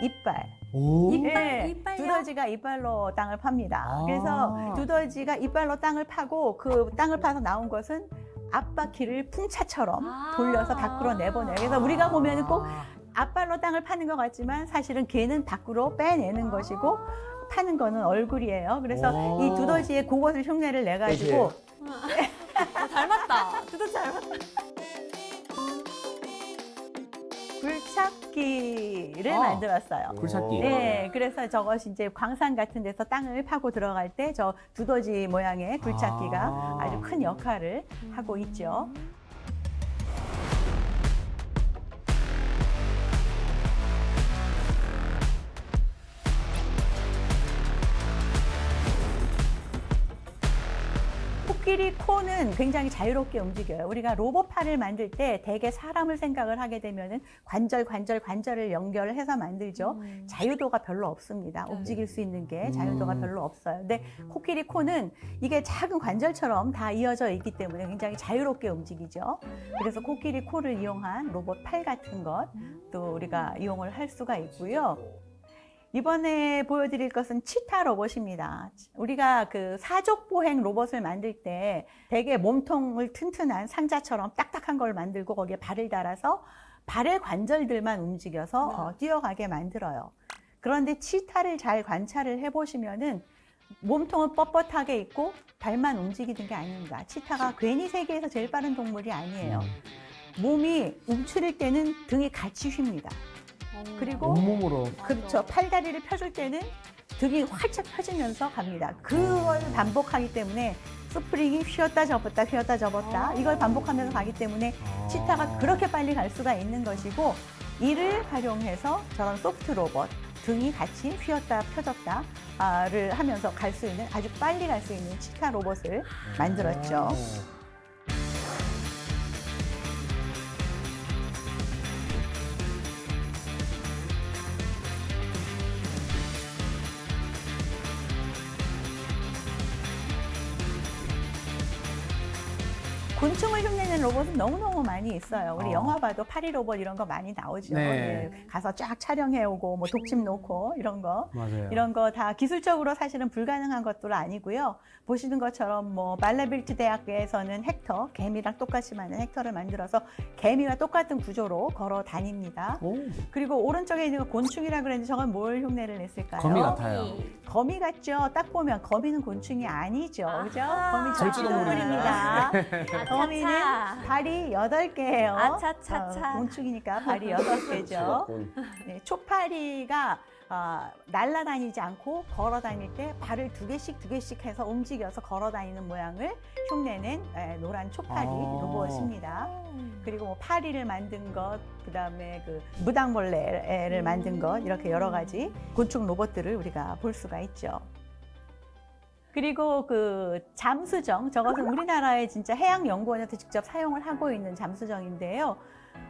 이빨. 오. 이빨, 네, 이빨요? 두더지가 이빨로 땅을 팝니다. 아. 그래서 두더지가 이빨로 땅을 파고 그 땅을 파서 나온 것은 앞바퀴를 풍차처럼 돌려서 밖으로 내보내요. 그래서 우리가 보면 꼭 앞발로 땅을 파는 것 같지만 사실은 걔는 밖으로 빼내는 것이고 파는 거는 얼굴이에요. 그래서 오. 이 두더지의 그것을 흉내를 내가지고 닮았다. 두더지 닮았다. 굴착기를 아. 만들었어요. 굴착기. 네, 그래서 저것이 이제 광산 같은 데서 땅을 파고 들어갈 때 저 두더지 모양의 굴착기가 아주 큰 역할을 하고 있죠. 코끼리 코는 굉장히 자유롭게 움직여요. 우리가 로봇팔을 만들 때 대개 사람을 생각을 하게 되면은 관절을 연결해서 만들죠. 자유도가 별로 없습니다. 움직일 수 있는 게 자유도가 별로 없어요. 근데 코끼리 코는 이게 작은 관절처럼 다 이어져 있기 때문에 굉장히 자유롭게 움직이죠. 그래서 코끼리 코를 이용한 로봇 팔 같은 것도 우리가 이용을 할 수가 있고요. 이번에 보여드릴 것은 치타 로봇입니다. 우리가 그 사족보행 로봇을 만들 때 되게 몸통을 튼튼한 상자처럼 딱딱한 걸 만들고 거기에 발을 달아서 발의 관절들만 움직여서 뛰어가게 만들어요. 그런데 치타를 잘 관찰을 해보시면은 몸통은 뻣뻣하게 있고 발만 움직이는 게 아닙니다. 치타가 괜히 세계에서 제일 빠른 동물이 아니에요. 몸이 움츠릴 때는 등이 같이 휩니다. 그리고 온몸으로. 그렇죠. 팔다리를 펴줄 때는 등이 활짝 펴지면서 갑니다. 그걸 반복하기 때문에 스프링이 휘었다 접었다 이걸 반복하면서 가기 때문에 치타가 그렇게 빨리 갈 수가 있는 것이고 이를 활용해서 저런 소프트 로봇 등이 같이 휘었다 펴졌다를 하면서 갈 수 있는 아주 빨리 갈 수 있는 치타 로봇을 만들었죠. 곤충을 흉내내는 로봇은 너무너무 많이 있어요. 우리 영화 봐도 파리 로봇 이런 거 많이 나오죠. 네. 네. 가서 쫙 촬영해오고 뭐 독침 놓고 이런 거. 맞아요. 이런 거 다 기술적으로 사실은 불가능한 것도 아니고요. 보시는 것처럼 뭐 말레빌트 대학에서는 헥터, 개미랑 똑같이 많은 헥터를 만들어서 개미와 똑같은 구조로 걸어 다닙니다. 오. 그리고 오른쪽에 있는 거 곤충이라 그랬는데 저건 뭘 흉내를 냈을까요? 거미 같아요. 거미 같죠? 딱 보면 거미는 곤충이 아니죠. 그죠? 거미 절지동물입니다. 절지동물입니다. 거미는 발이 8개예요. 아차차차. 곤충이니까 발이 8개죠. 네, 초파리가 날아다니지 않고 걸어 다닐 때 발을 두 개씩 해서 움직여서 걸어 다니는 모양을 흉내낸 노란 초파리 로봇입니다. 그리고 뭐 파리를 만든 것, 그다음에 그 무당벌레를 만든 것 이렇게 여러 가지 곤충 로봇들을 우리가 볼 수가 있죠. 그리고 그 잠수정, 저것은 우리나라의 진짜 해양연구원에서 직접 사용을 하고 있는 잠수정인데요.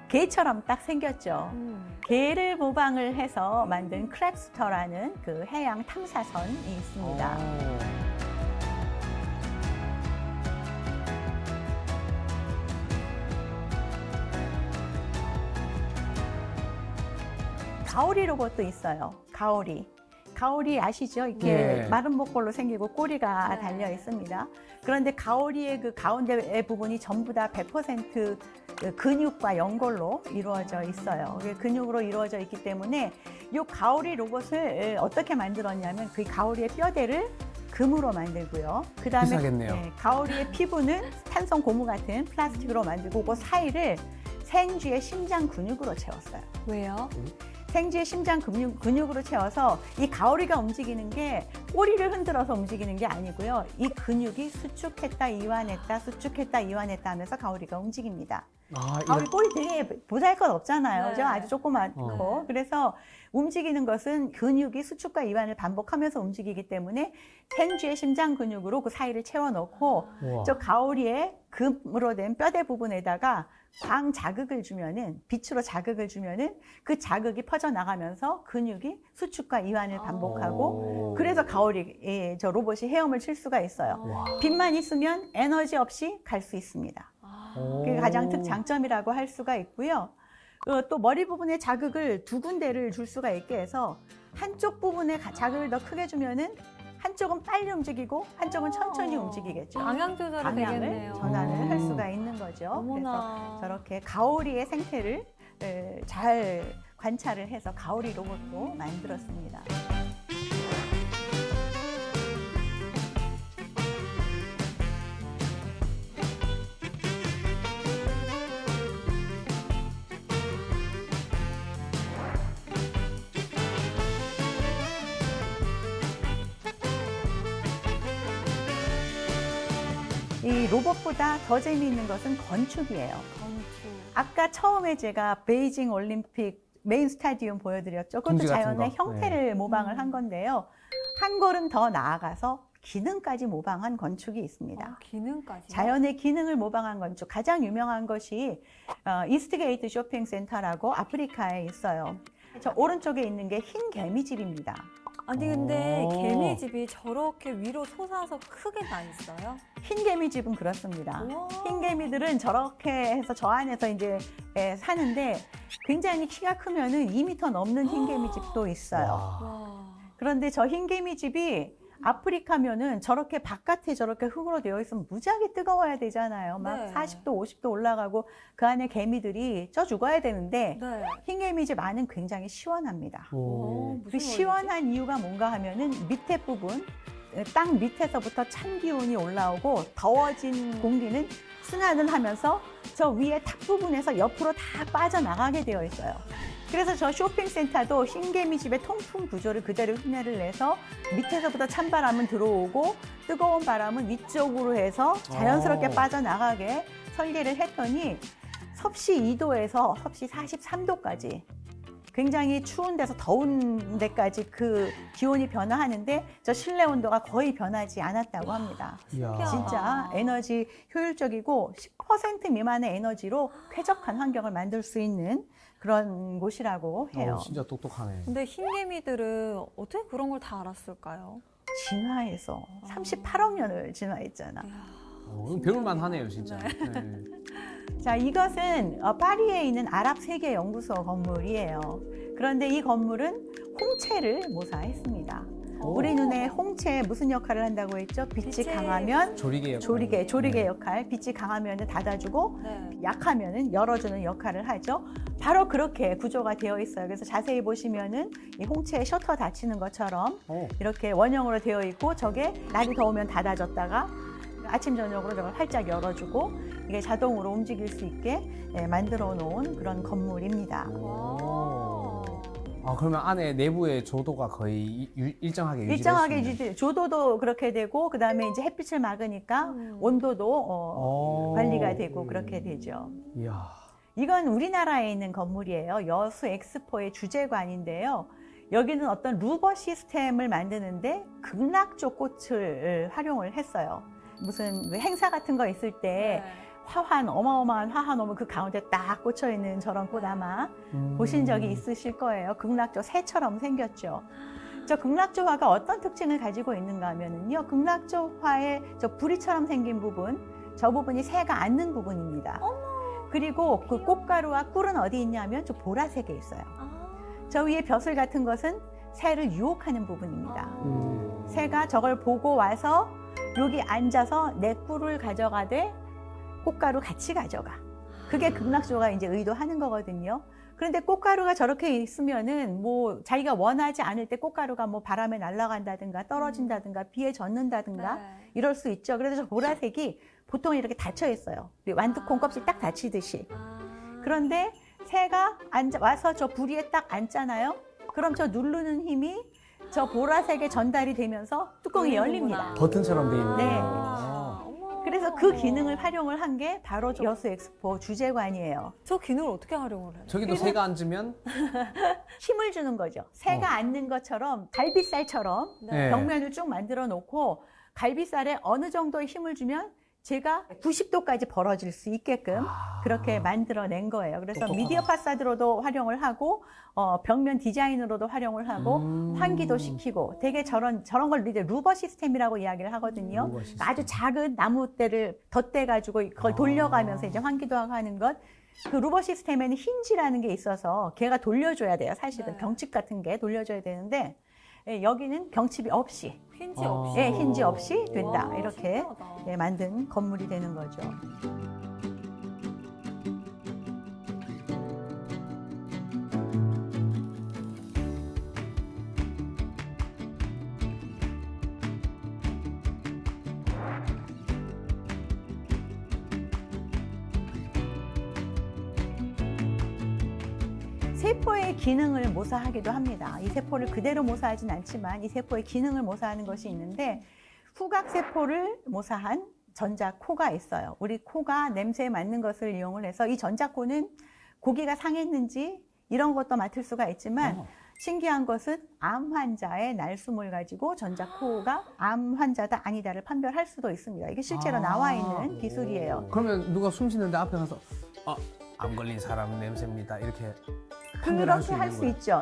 개처럼 딱 생겼죠. 개를 모방을 해서 만든 크랩스터라는 그 해양 탐사선이 있습니다. 가오리 로봇도 있어요. 가오리 가오리 아시죠? 이렇게 네. 마른 목걸로 생기고 꼬리가 네. 달려 있습니다. 그런데 가오리의 그 가운데 부분이 전부 다 100% 근육과 연골로 이루어져 있어요. 근육으로 이루어져 있기 때문에 이 가오리 로봇을 어떻게 만들었냐면 그 가오리의 뼈대를 금으로 만들고요. 그다음에 비싸겠네요. 가오리의 피부는 탄성 고무 같은 플라스틱으로 만들고 그 사이를 생쥐의 심장 근육으로 채웠어요. 왜요? 생쥐의 심장 근육으로 채워서 이 가오리가 움직이는 게 꼬리를 흔들어서 움직이는 게 아니고요. 이 근육이 수축했다 이완했다 수축했다 이완했다 하면서 가오리가 움직입니다. 아, 가오리 꼬리 되게 보잘것 없잖아요. 네. 그죠? 아주 조그맣고. 그래서 움직이는 것은 근육이 수축과 이완을 반복하면서 움직이기 때문에 생쥐의 심장 근육으로 그 사이를 채워넣고 우와. 저 가오리의 금으로 된 뼈대 부분에다가 광 자극을 주면은 빛으로 자극을 주면은 그 자극이 퍼져 나가면서 근육이 수축과 이완을 반복하고 오. 그래서 가오리 저 로봇이 헤엄을 칠 수가 있어요. 와. 빛만 있으면 에너지 없이 갈 수 있습니다. 그게 가장 장점이라고 할 수가 있고요. 또 머리 부분에 자극을 두 군데를 줄 수가 있게 해서 한쪽 부분에 자극을 더 크게 주면은 한쪽은 빨리 움직이고 한쪽은 천천히 움직이겠죠. 방향 조절이 방향을 되겠네요. 전환을 할 수가 있는 거죠. 어머나. 그래서 저렇게 가오리의 생태를 잘 관찰을 해서 가오리 로봇도 만들었습니다. 이 로봇보다 더 재미있는 것은 건축이에요. 건축. 아까 처음에 제가 베이징 올림픽 메인 스타디움 보여드렸죠. 그것도 둥지 같은 자연의 거. 형태를 모방을 한 건데요. 한 걸음 더 나아가서 기능까지 모방한 건축이 있습니다. 기능까지. 자연의 기능을 모방한 건축. 가장 유명한 것이 이스트게이트 쇼핑센터라고 아프리카에 있어요. 저 오른쪽에 있는 게 흰 개미집입니다. 아니 근데 오. 개미집이 저렇게 위로 솟아서 크게 나 있어요? 흰 개미집은 그렇습니다. 우와. 흰 개미들은 저렇게 해서 저 안에서 이제 사는데 굉장히 키가 크면은 2m 넘는 흰 개미집도 있어요. 와. 와. 그런데 저 흰 개미집이 아프리카면은 저렇게 바깥에 저렇게 흙으로 되어 있으면 무지하게 뜨거워야 되잖아요. 막 네. 40도, 50도 올라가고 그 안에 개미들이 쪄 죽어야 되는데 네. 흰 개미집 안은 굉장히 시원합니다. 오. 무슨 그 시원한 이유가 뭔가 하면은 밑에 부분, 땅 밑에서부터 찬 기운이 올라오고 더워진 공기는 순환을 하면서 저 위에 탑 부분에서 옆으로 다 빠져나가게 되어 있어요. 그래서 저 쇼핑센터도 흰개미집의 통풍 구조를 그대로 흉내를 내서 밑에서부터 찬바람은 들어오고 뜨거운 바람은 위쪽으로 해서 자연스럽게 빠져나가게 설계를 했더니 섭씨 2도에서 섭씨 43도까지 굉장히 추운 데서 더운 데까지 그 기온이 변화하는데 저 실내 온도가 거의 변하지 않았다고 합니다. 이야. 진짜 에너지 효율적이고 10% 미만의 에너지로 쾌적한 환경을 만들 수 있는 그런 곳이라고 해요. 진짜 똑똑하네. 근데 흰개미들은 어떻게 그런 걸 다 알았을까요? 진화해서 38억 년을 진화했잖아. 배울만 하네요, 진짜. 네. 네. 자, 이것은 파리에 있는 아랍 세계 연구소 건물이에요. 그런데 이 건물은 홍채를 모사했습니다. 우리 눈에 홍채 무슨 역할을 한다고 했죠? 빛이 빛의 강하면 조리개 역할. 조리개 네. 역할, 빛이 강하면 닫아주고 네. 약하면은 열어주는 역할을 하죠. 바로 그렇게 구조가 되어 있어요. 그래서 자세히 보시면은 이 홍채 셔터 닫히는 것처럼 오. 이렇게 원형으로 되어 있고 저게 날이 더우면 닫아줬다가 아침 저녁으로 저걸 활짝 열어주고 이게 자동으로 움직일 수 있게 만들어 놓은 그런 건물입니다. 와. 아, 그러면 안에 내부의 조도가 거의 일정하게 유지될 일정하게 수 있는. 유지, 조도도 그렇게 되고 그 다음에 이제 햇빛을 막으니까 온도도 오. 관리가 되고 그렇게 되죠. 이야. 이건 우리나라에 있는 건물이에요. 여수 엑스포의 주재관인데요. 여기는 어떤 루버 시스템을 만드는데 극락조 꽃을 활용을 했어요. 무슨 행사 같은 거 있을 때 네. 화환, 어마어마한 화환 오면 그 가운데 딱 꽂혀 있는 저런 꽃 아마 보신 적이 있으실 거예요. 극락조 새처럼 생겼죠. 저 극락조화가 어떤 특징을 가지고 있는가 하면은요. 극락조화의 저 부리처럼 생긴 부분, 저 부분이 새가 앉는 부분입니다. 그리고 그 꽃가루와 꿀은 어디 있냐면 저 보라색에 있어요. 아. 저 위에 벼슬 같은 것은 새를 유혹하는 부분입니다. 새가 저걸 보고 와서 여기 앉아서 내 꿀을 가져가되 꽃가루 같이 가져가. 그게 극락조가 이제 의도하는 거거든요. 그런데 꽃가루가 저렇게 있으면은 뭐 자기가 원하지 않을 때 꽃가루가 뭐 바람에 날아간다든가 떨어진다든가 비에 젖는다든가 네. 이럴 수 있죠. 그래서 저 보라색이 보통 이렇게 닫혀 있어요. 우리 완두콩 껍질 딱 닫히듯이. 그런데 새가 와서 저 부리에 딱 앉잖아요. 그럼 저 누르는 힘이 저 보라색에 전달이 되면서 뚜껑이 열립니다. 버튼처럼 돼 있는. 네. 어머. 그래서 그 기능을 활용을 한 게 바로 여수 엑스포 주제관이에요. 저 기능을 어떻게 활용을 해요? 저기도 새가 앉으면 힘을 주는 거죠. 새가 앉는 것처럼 갈비살처럼 네. 벽면을 쭉 만들어 놓고 갈비살에 어느 정도의 힘을 주면 제가 90도까지 벌어질 수 있게끔 그렇게 만들어낸 거예요. 그래서 똑똑하다. 미디어 파사드로도 활용을 하고 벽면 디자인으로도 활용을 하고 환기도 시키고 되게 저런 걸 이제 루버 시스템이라고 이야기를 하거든요. 루버 시스템. 아주 작은 나무대를 덧대 가지고 그걸 돌려가면서 이제 환기도 하고 하는 것. 그 루버 시스템에는 힌지라는 게 있어서 걔가 돌려줘야 돼요. 사실은 네. 경칩 같은 게 돌려줘야 되는데 예, 여기는 경칩이 없이 힌지 없이. 예, 힌지 없이 된다. 와, 이렇게 신기하다. 예, 만든 건물이 되는 거죠. 세포의 기능을 모사하기도 합니다. 이 세포를 그대로 모사하진 않지만 이 세포의 기능을 모사하는 것이 있는데 후각세포를 모사한 전자코가 있어요. 우리 코가 냄새에 맡는 것을 이용을 해서 이 전자코는 고기가 상했는지 이런 것도 맡을 수가 있지만 신기한 것은 암 환자의 날숨을 가지고 전자코가 암 환자다 아니다를 판별할 수도 있습니다. 이게 실제로 나와 있는 기술이에요. 그러면 누가 숨 쉬는데 앞에 가서 암 걸린 사람 냄새입니다. 이렇게 판별할 그렇게 할 있는 수 거야. 있죠.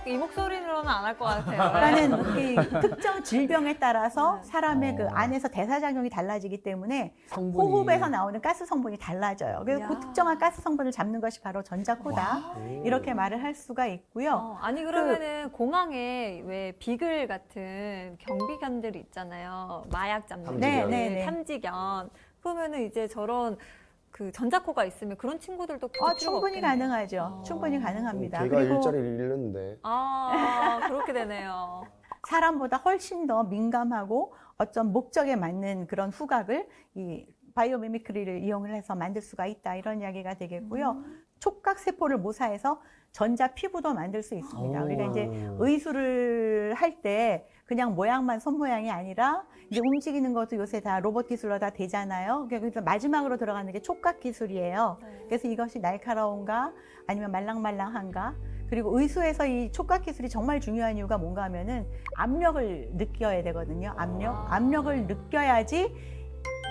이 목소리로는 안 할 것 같아요. 그러니까는 이 특정 질병에 따라서 네. 사람의 그 안에서 대사작용이 달라지기 때문에 성분이 호흡에서 나오는 가스 성분이 달라져요. 그래서 이야. 그 특정한 가스 성분을 잡는 것이 바로 전자코다. 이렇게 말을 할 수가 있고요. 아니 그러면은 공항에 왜 비글 같은 경비견들이 있잖아요. 마약 잡는 탐지견. 네, 네. 탐지견. 그러면은 이제 저런 그 전자코가 있으면 그런 친구들도 붙일 필요가 충분히 없겠네요. 가능하죠. 충분히 가능합니다. 걔가 그리고 일자리를 잃는데 그렇게 되네요. 사람보다 훨씬 더 민감하고 어떤 목적에 맞는 그런 후각을 이 바이오미미크리를 이용을 해서 만들 수가 있다. 이런 이야기가 되겠고요. 촉각 세포를 모사해서 전자 피부도 만들 수 있습니다. 우리가 이제 의술을 할 때 그냥 모양만 손 모양이 아니라 이제 움직이는 것도 요새 다 로봇 기술로 다 되잖아요. 그래서 마지막으로 들어가는 게 촉각 기술이에요. 그래서 이것이 날카로운가 아니면 말랑말랑한가. 그리고 의수에서 이 촉각 기술이 정말 중요한 이유가 뭔가 하면은 압력을 느껴야 되거든요. 압력을 느껴야지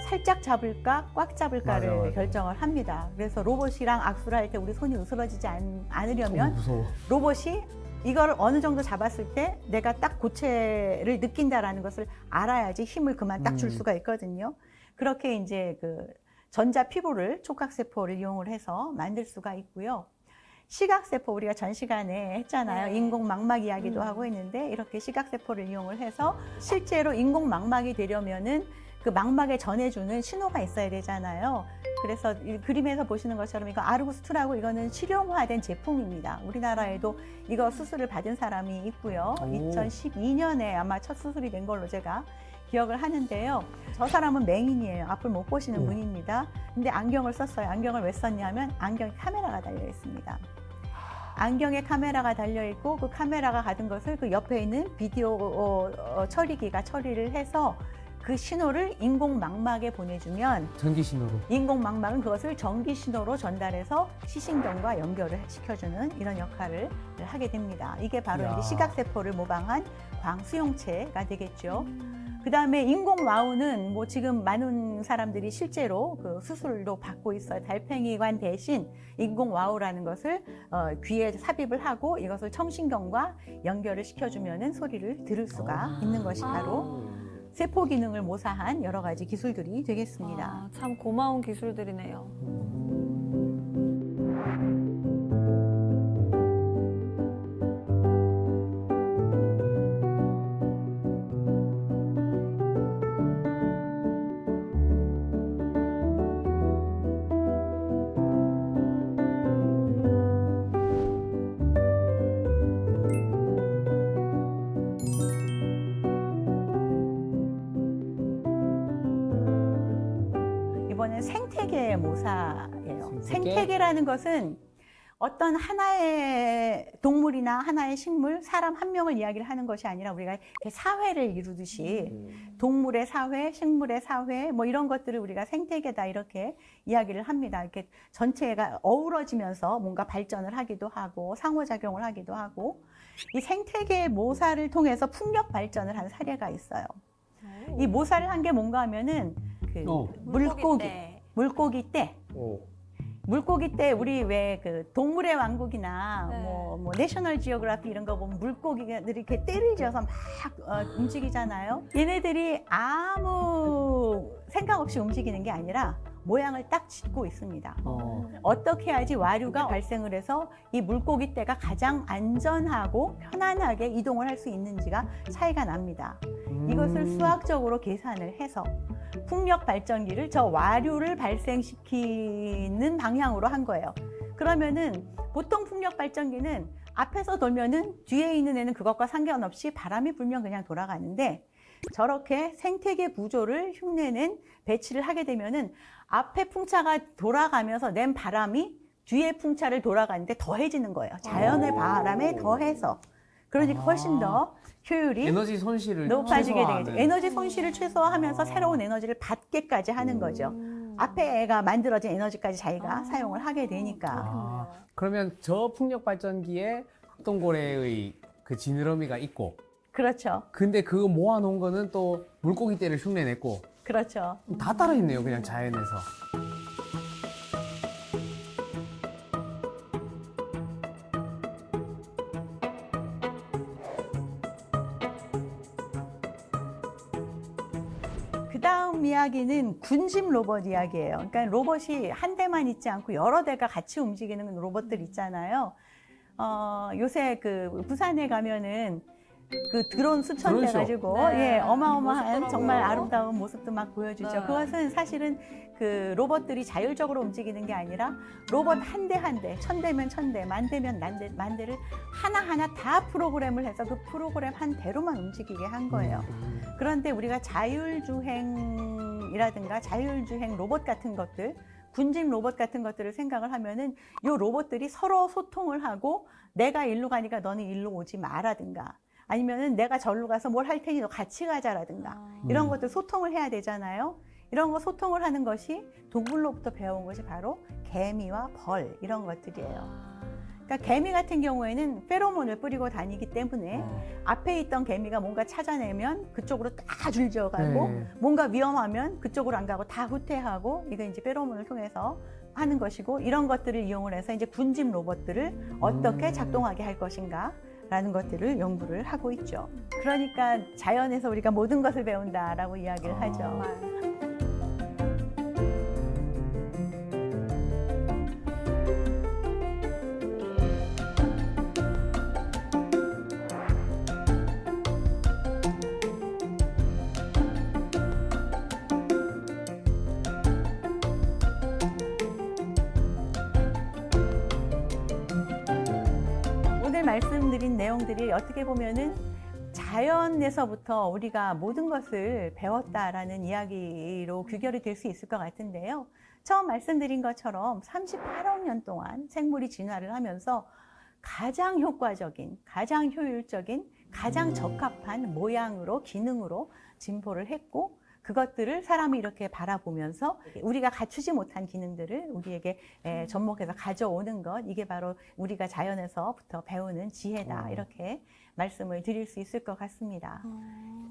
살짝 잡을까 꽉 잡을까를 맞아. 결정을 합니다. 그래서 로봇이랑 악수를 할 때 우리 손이 으스러지지 않으려면 무서워. 로봇이 이걸 어느 정도 잡았을 때 내가 딱 고체를 느낀다라는 것을 알아야지 힘을 그만 딱 줄 수가 있거든요. 그렇게 이제 그 전자 피부를 촉각세포를 이용을 해서 만들 수가 있고요. 시각세포 우리가 전 시간에 했잖아요. 네. 인공망막 이야기도 하고 있는데 이렇게 시각세포를 이용을 해서 실제로 인공망막이 되려면은 그 망막에 전해주는 신호가 있어야 되잖아요. 그래서 이 그림에서 보시는 것처럼 이거 아르구스투라고 이거는 실용화된 제품입니다. 우리나라에도 이거 수술을 받은 사람이 있고요. 2012년에 아마 첫 수술이 된 걸로 제가 기억을 하는데요. 저 사람은 맹인이에요. 앞을 못 보시는 분입니다. 근데 안경을 썼어요. 안경을 왜 썼냐면 안경에 카메라가 달려 있습니다. 안경에 카메라가 달려 있고 그 카메라가 가진 것을 그 옆에 있는 비디오 처리기가 처리를 해서 그 신호를 인공망막에 보내주면 전기 신호로. 인공망막은 그것을 전기 신호로 전달해서 시신경과 연결을 시켜주는 이런 역할을 하게 됩니다. 이게 바로 이야. 이제 시각세포를 모방한 광수용체가 되겠죠. 그 다음에 인공와우는 뭐 지금 많은 사람들이 실제로 그 수술도 받고 있어요. 달팽이관 대신 인공와우라는 것을 귀에 삽입을 하고 이것을 청신경과 연결을 시켜주면은 소리를 들을 수가 있는 것이 바로 세포 기능을 모사한 여러 가지 기술들이 되겠습니다. 참 고마운 기술들이네요. 생태계 모사예요. 생태계? 생태계라는 것은 어떤 하나의 동물이나 하나의 식물, 사람 한 명을 이야기를 하는 것이 아니라 우리가 이렇게 사회를 이루듯이 동물의 사회, 식물의 사회, 뭐 이런 것들을 우리가 생태계다 이렇게 이야기를 합니다. 이렇게 전체가 어우러지면서 뭔가 발전을 하기도 하고 상호작용을 하기도 하고 이 생태계 모사를 통해서 풍력 발전을 한 사례가 있어요. 이 모사를 한 게 뭔가 하면은 그 물고기 떼. 오. 물고기 때 우리 왜 그 동물의 왕국이나 네. 뭐 내셔널 지오그래피 이런 거 보면 물고기들이 이렇게 떼를 지어서 막 움직이잖아요. 얘네들이 아무 생각 없이 움직이는 게 아니라 모양을 딱 짓고 있습니다. 어떻게 해야지 와류가 발생을 해서 이 물고기 떼가 가장 안전하고 편안하게 이동을 할 수 있는지가 차이가 납니다. 이것을 수학적으로 계산을 해서 풍력 발전기를 저 와류를 발생시키는 방향으로 한 거예요. 그러면은 보통 풍력 발전기는 앞에서 돌면은 뒤에 있는 애는 그것과 상관없이 바람이 불면 그냥 돌아가는데 저렇게 생태계 구조를 흉내낸 배치를 하게 되면은 앞에 풍차가 돌아가면서 낸 바람이 뒤에 풍차를 돌아가는데 더해지는 거예요. 자연의 바람에 더해서. 그러니까 훨씬 더 효율이 에너지 손실을 높아지게 최소화하는. 되겠죠. 에너지 손실을 최소화하면서 새로운 에너지를 받게까지 하는 거죠. 앞에 애가 만들어진 에너지까지 자기가 사용을 하게 되니까. 그러면 저 풍력 발전기에 흑동고래의 그 지느러미가 있고, 그렇죠. 근데 그거 모아놓은 거는 또 물고기 떼를 흉내냈고, 그렇죠. 다 따라있네요, 그냥 자연에서. 그 다음 이야기는 군집 로봇 이야기예요. 그러니까 로봇이 한 대만 있지 않고 여러 대가 같이 움직이는 로봇들 있잖아요. 요새 그 부산에 가면은 그 드론 수천 대 드론쇼. 가지고 네. 예, 어마어마한 멋있더라고요. 정말 아름다운 모습도 막 보여주죠. 네. 그것은 사실은 그 로봇들이 자율적으로 움직이는 게 아니라 로봇 한 대 한 대, 1000대면 1000대, 만 대면 만 대를 하나하나 다 프로그램을 해서 그 프로그램 한 대로만 움직이게 한 거예요. 그런데 우리가 자율주행이라든가 자율주행 로봇 같은 것들, 군집 로봇 같은 것들을 생각을 하면은 이 로봇들이 서로 소통을 하고 내가 일로 가니까 너는 일로 오지 마라든가 아니면은 내가 절로 가서 뭘 할 테니 너 같이 가자라든가 이런 것들 소통을 해야 되잖아요. 이런 거 소통을 하는 것이 동물로부터 배운 것이 바로 개미와 벌 이런 것들이에요. 그러니까 개미 같은 경우에는 페로몬을 뿌리고 다니기 때문에 앞에 있던 개미가 뭔가 찾아내면 그쪽으로 다 줄지어가고 네. 뭔가 위험하면 그쪽으로 안 가고 다 후퇴하고 이거 이제 페로몬을 통해서 하는 것이고 이런 것들을 이용을 해서 이제 군집 로봇들을 어떻게 작동하게 할 것인가 라는 것들을 연구를 하고 있죠. 그러니까 자연에서 우리가 모든 것을 배운다라고 이야기를 하죠. 정말. 오늘 말씀드린 내용들이 어떻게 보면은 자연에서부터 우리가 모든 것을 배웠다라는 이야기로 귀결이 될 수 있을 것 같은데요. 처음 말씀드린 것처럼 38억 년 동안 생물이 진화를 하면서 가장 효과적인, 가장 효율적인, 가장 적합한 모양으로, 기능으로 진보를 했고 그것들을 사람이 이렇게 바라보면서 우리가 갖추지 못한 기능들을 우리에게 접목해서 가져오는 것, 이게 바로 우리가 자연에서부터 배우는 지혜다. 이렇게 말씀을 드릴 수 있을 것 같습니다.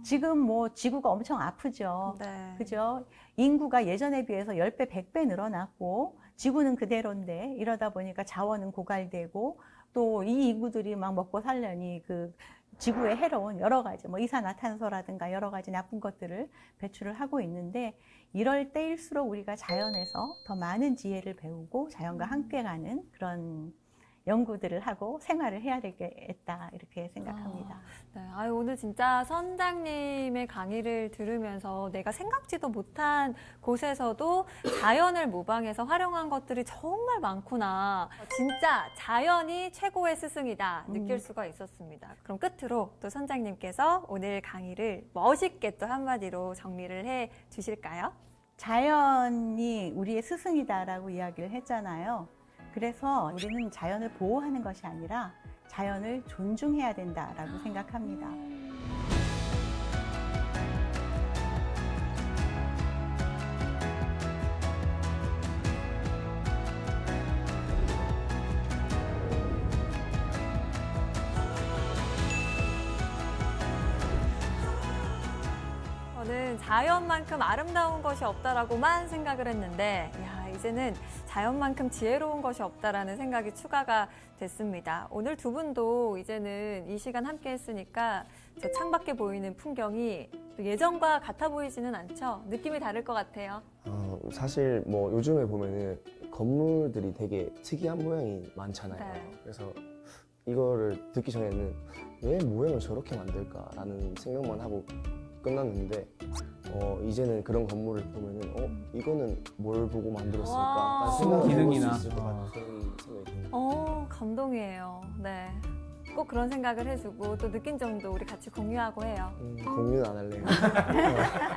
지금 뭐 지구가 엄청 아프죠. 네. 그죠? 인구가 예전에 비해서 10배, 100배 늘어났고 지구는 그대로인데 이러다 보니까 자원은 고갈되고 또 이 인구들이 막 먹고 살려니 그 지구에 해로운 여러 가지 뭐 이산화탄소라든가 여러 가지 나쁜 것들을 배출을 하고 있는데 이럴 때일수록 우리가 자연에서 더 많은 지혜를 배우고 자연과 함께 가는 그런 연구들을 하고 생활을 해야 되겠다 이렇게 생각합니다. 네, 오늘 진짜 선장님의 강의를 들으면서 내가 생각지도 못한 곳에서도 자연을 모방해서 활용한 것들이 정말 많구나. 진짜 자연이 최고의 스승이다 느낄 수가 있었습니다. 그럼 끝으로 또 선장님께서 오늘 강의를 멋있게 또 한마디로 정리를 해 주실까요? 자연이 우리의 스승이다라고 이야기를 했잖아요. 그래서 우리는 자연을 보호하는 것이 아니라 자연을 존중해야 된다라고 생각합니다. 저는 자연만큼 아름다운 것이 없다라고만 생각을 했는데, 야, 이제는 자연만큼 지혜로운 것이 없다라는 생각이 추가가 됐습니다. 오늘 두 분도 이제는 이 시간 함께 했으니까 저 창밖에 보이는 풍경이 또 예전과 같아 보이지는 않죠? 느낌이 다를 것 같아요. 사실 뭐 요즘에 보면은 건물들이 되게 특이한 모양이 많잖아요. 네. 그래서 이거를 듣기 전에는 왜 모양을 저렇게 만들까라는 생각만 하고 끝났는데 이제는 그런 건물을 보면은 이거는 뭘 보고 만들었을까 와. 라는 생각을 해볼 기능이나. 수 있을 것 같은 생각이 듭니다. 감동이에요. 네. 꼭 그런 생각을 해주고 또 느낀 점도 우리 같이 공유하고 해요. 공유는 안 할래요.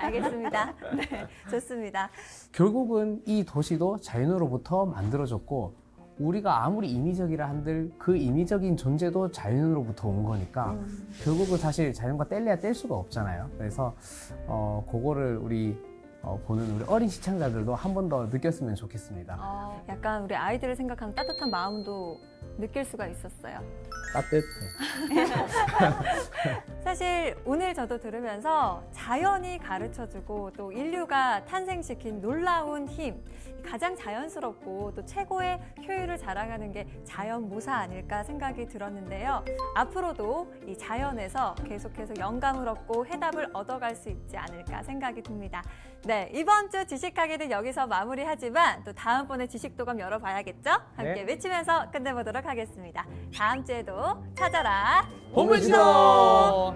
알겠습니다. 네, 좋습니다. 결국은 이 도시도 자연으로부터 만들어졌고 우리가 아무리 인위적이라 한들 그 인위적인 존재도 자연으로부터 온 거니까 결국은 사실 자연과 뗄래야 뗄 수가 없잖아요. 그래서 그거를 우리 보는 우리 어린 시청자들도 한 번 더 느꼈으면 좋겠습니다. 약간 우리 아이들을 생각하는 따뜻한 마음도 느낄 수가 있었어요. 따뜻해. 사실 오늘 저도 들으면서 자연이 가르쳐주고 또 인류가 탄생시킨 놀라운 힘, 가장 자연스럽고 또 최고의 효율을 자랑하는 게 자연모사 아닐까 생각이 들었는데요. 앞으로도 이 자연에서 계속해서 영감을 얻고 해답을 얻어갈 수 있지 않을까 생각이 듭니다. 네, 이번 주 지식하기는 여기서 마무리하지만 또 다음번에 지식도감 열어봐야겠죠? 함께 네. 외치면서 끝내보도록 하겠습니다. 다음 주에도 찾아라. 보물지도!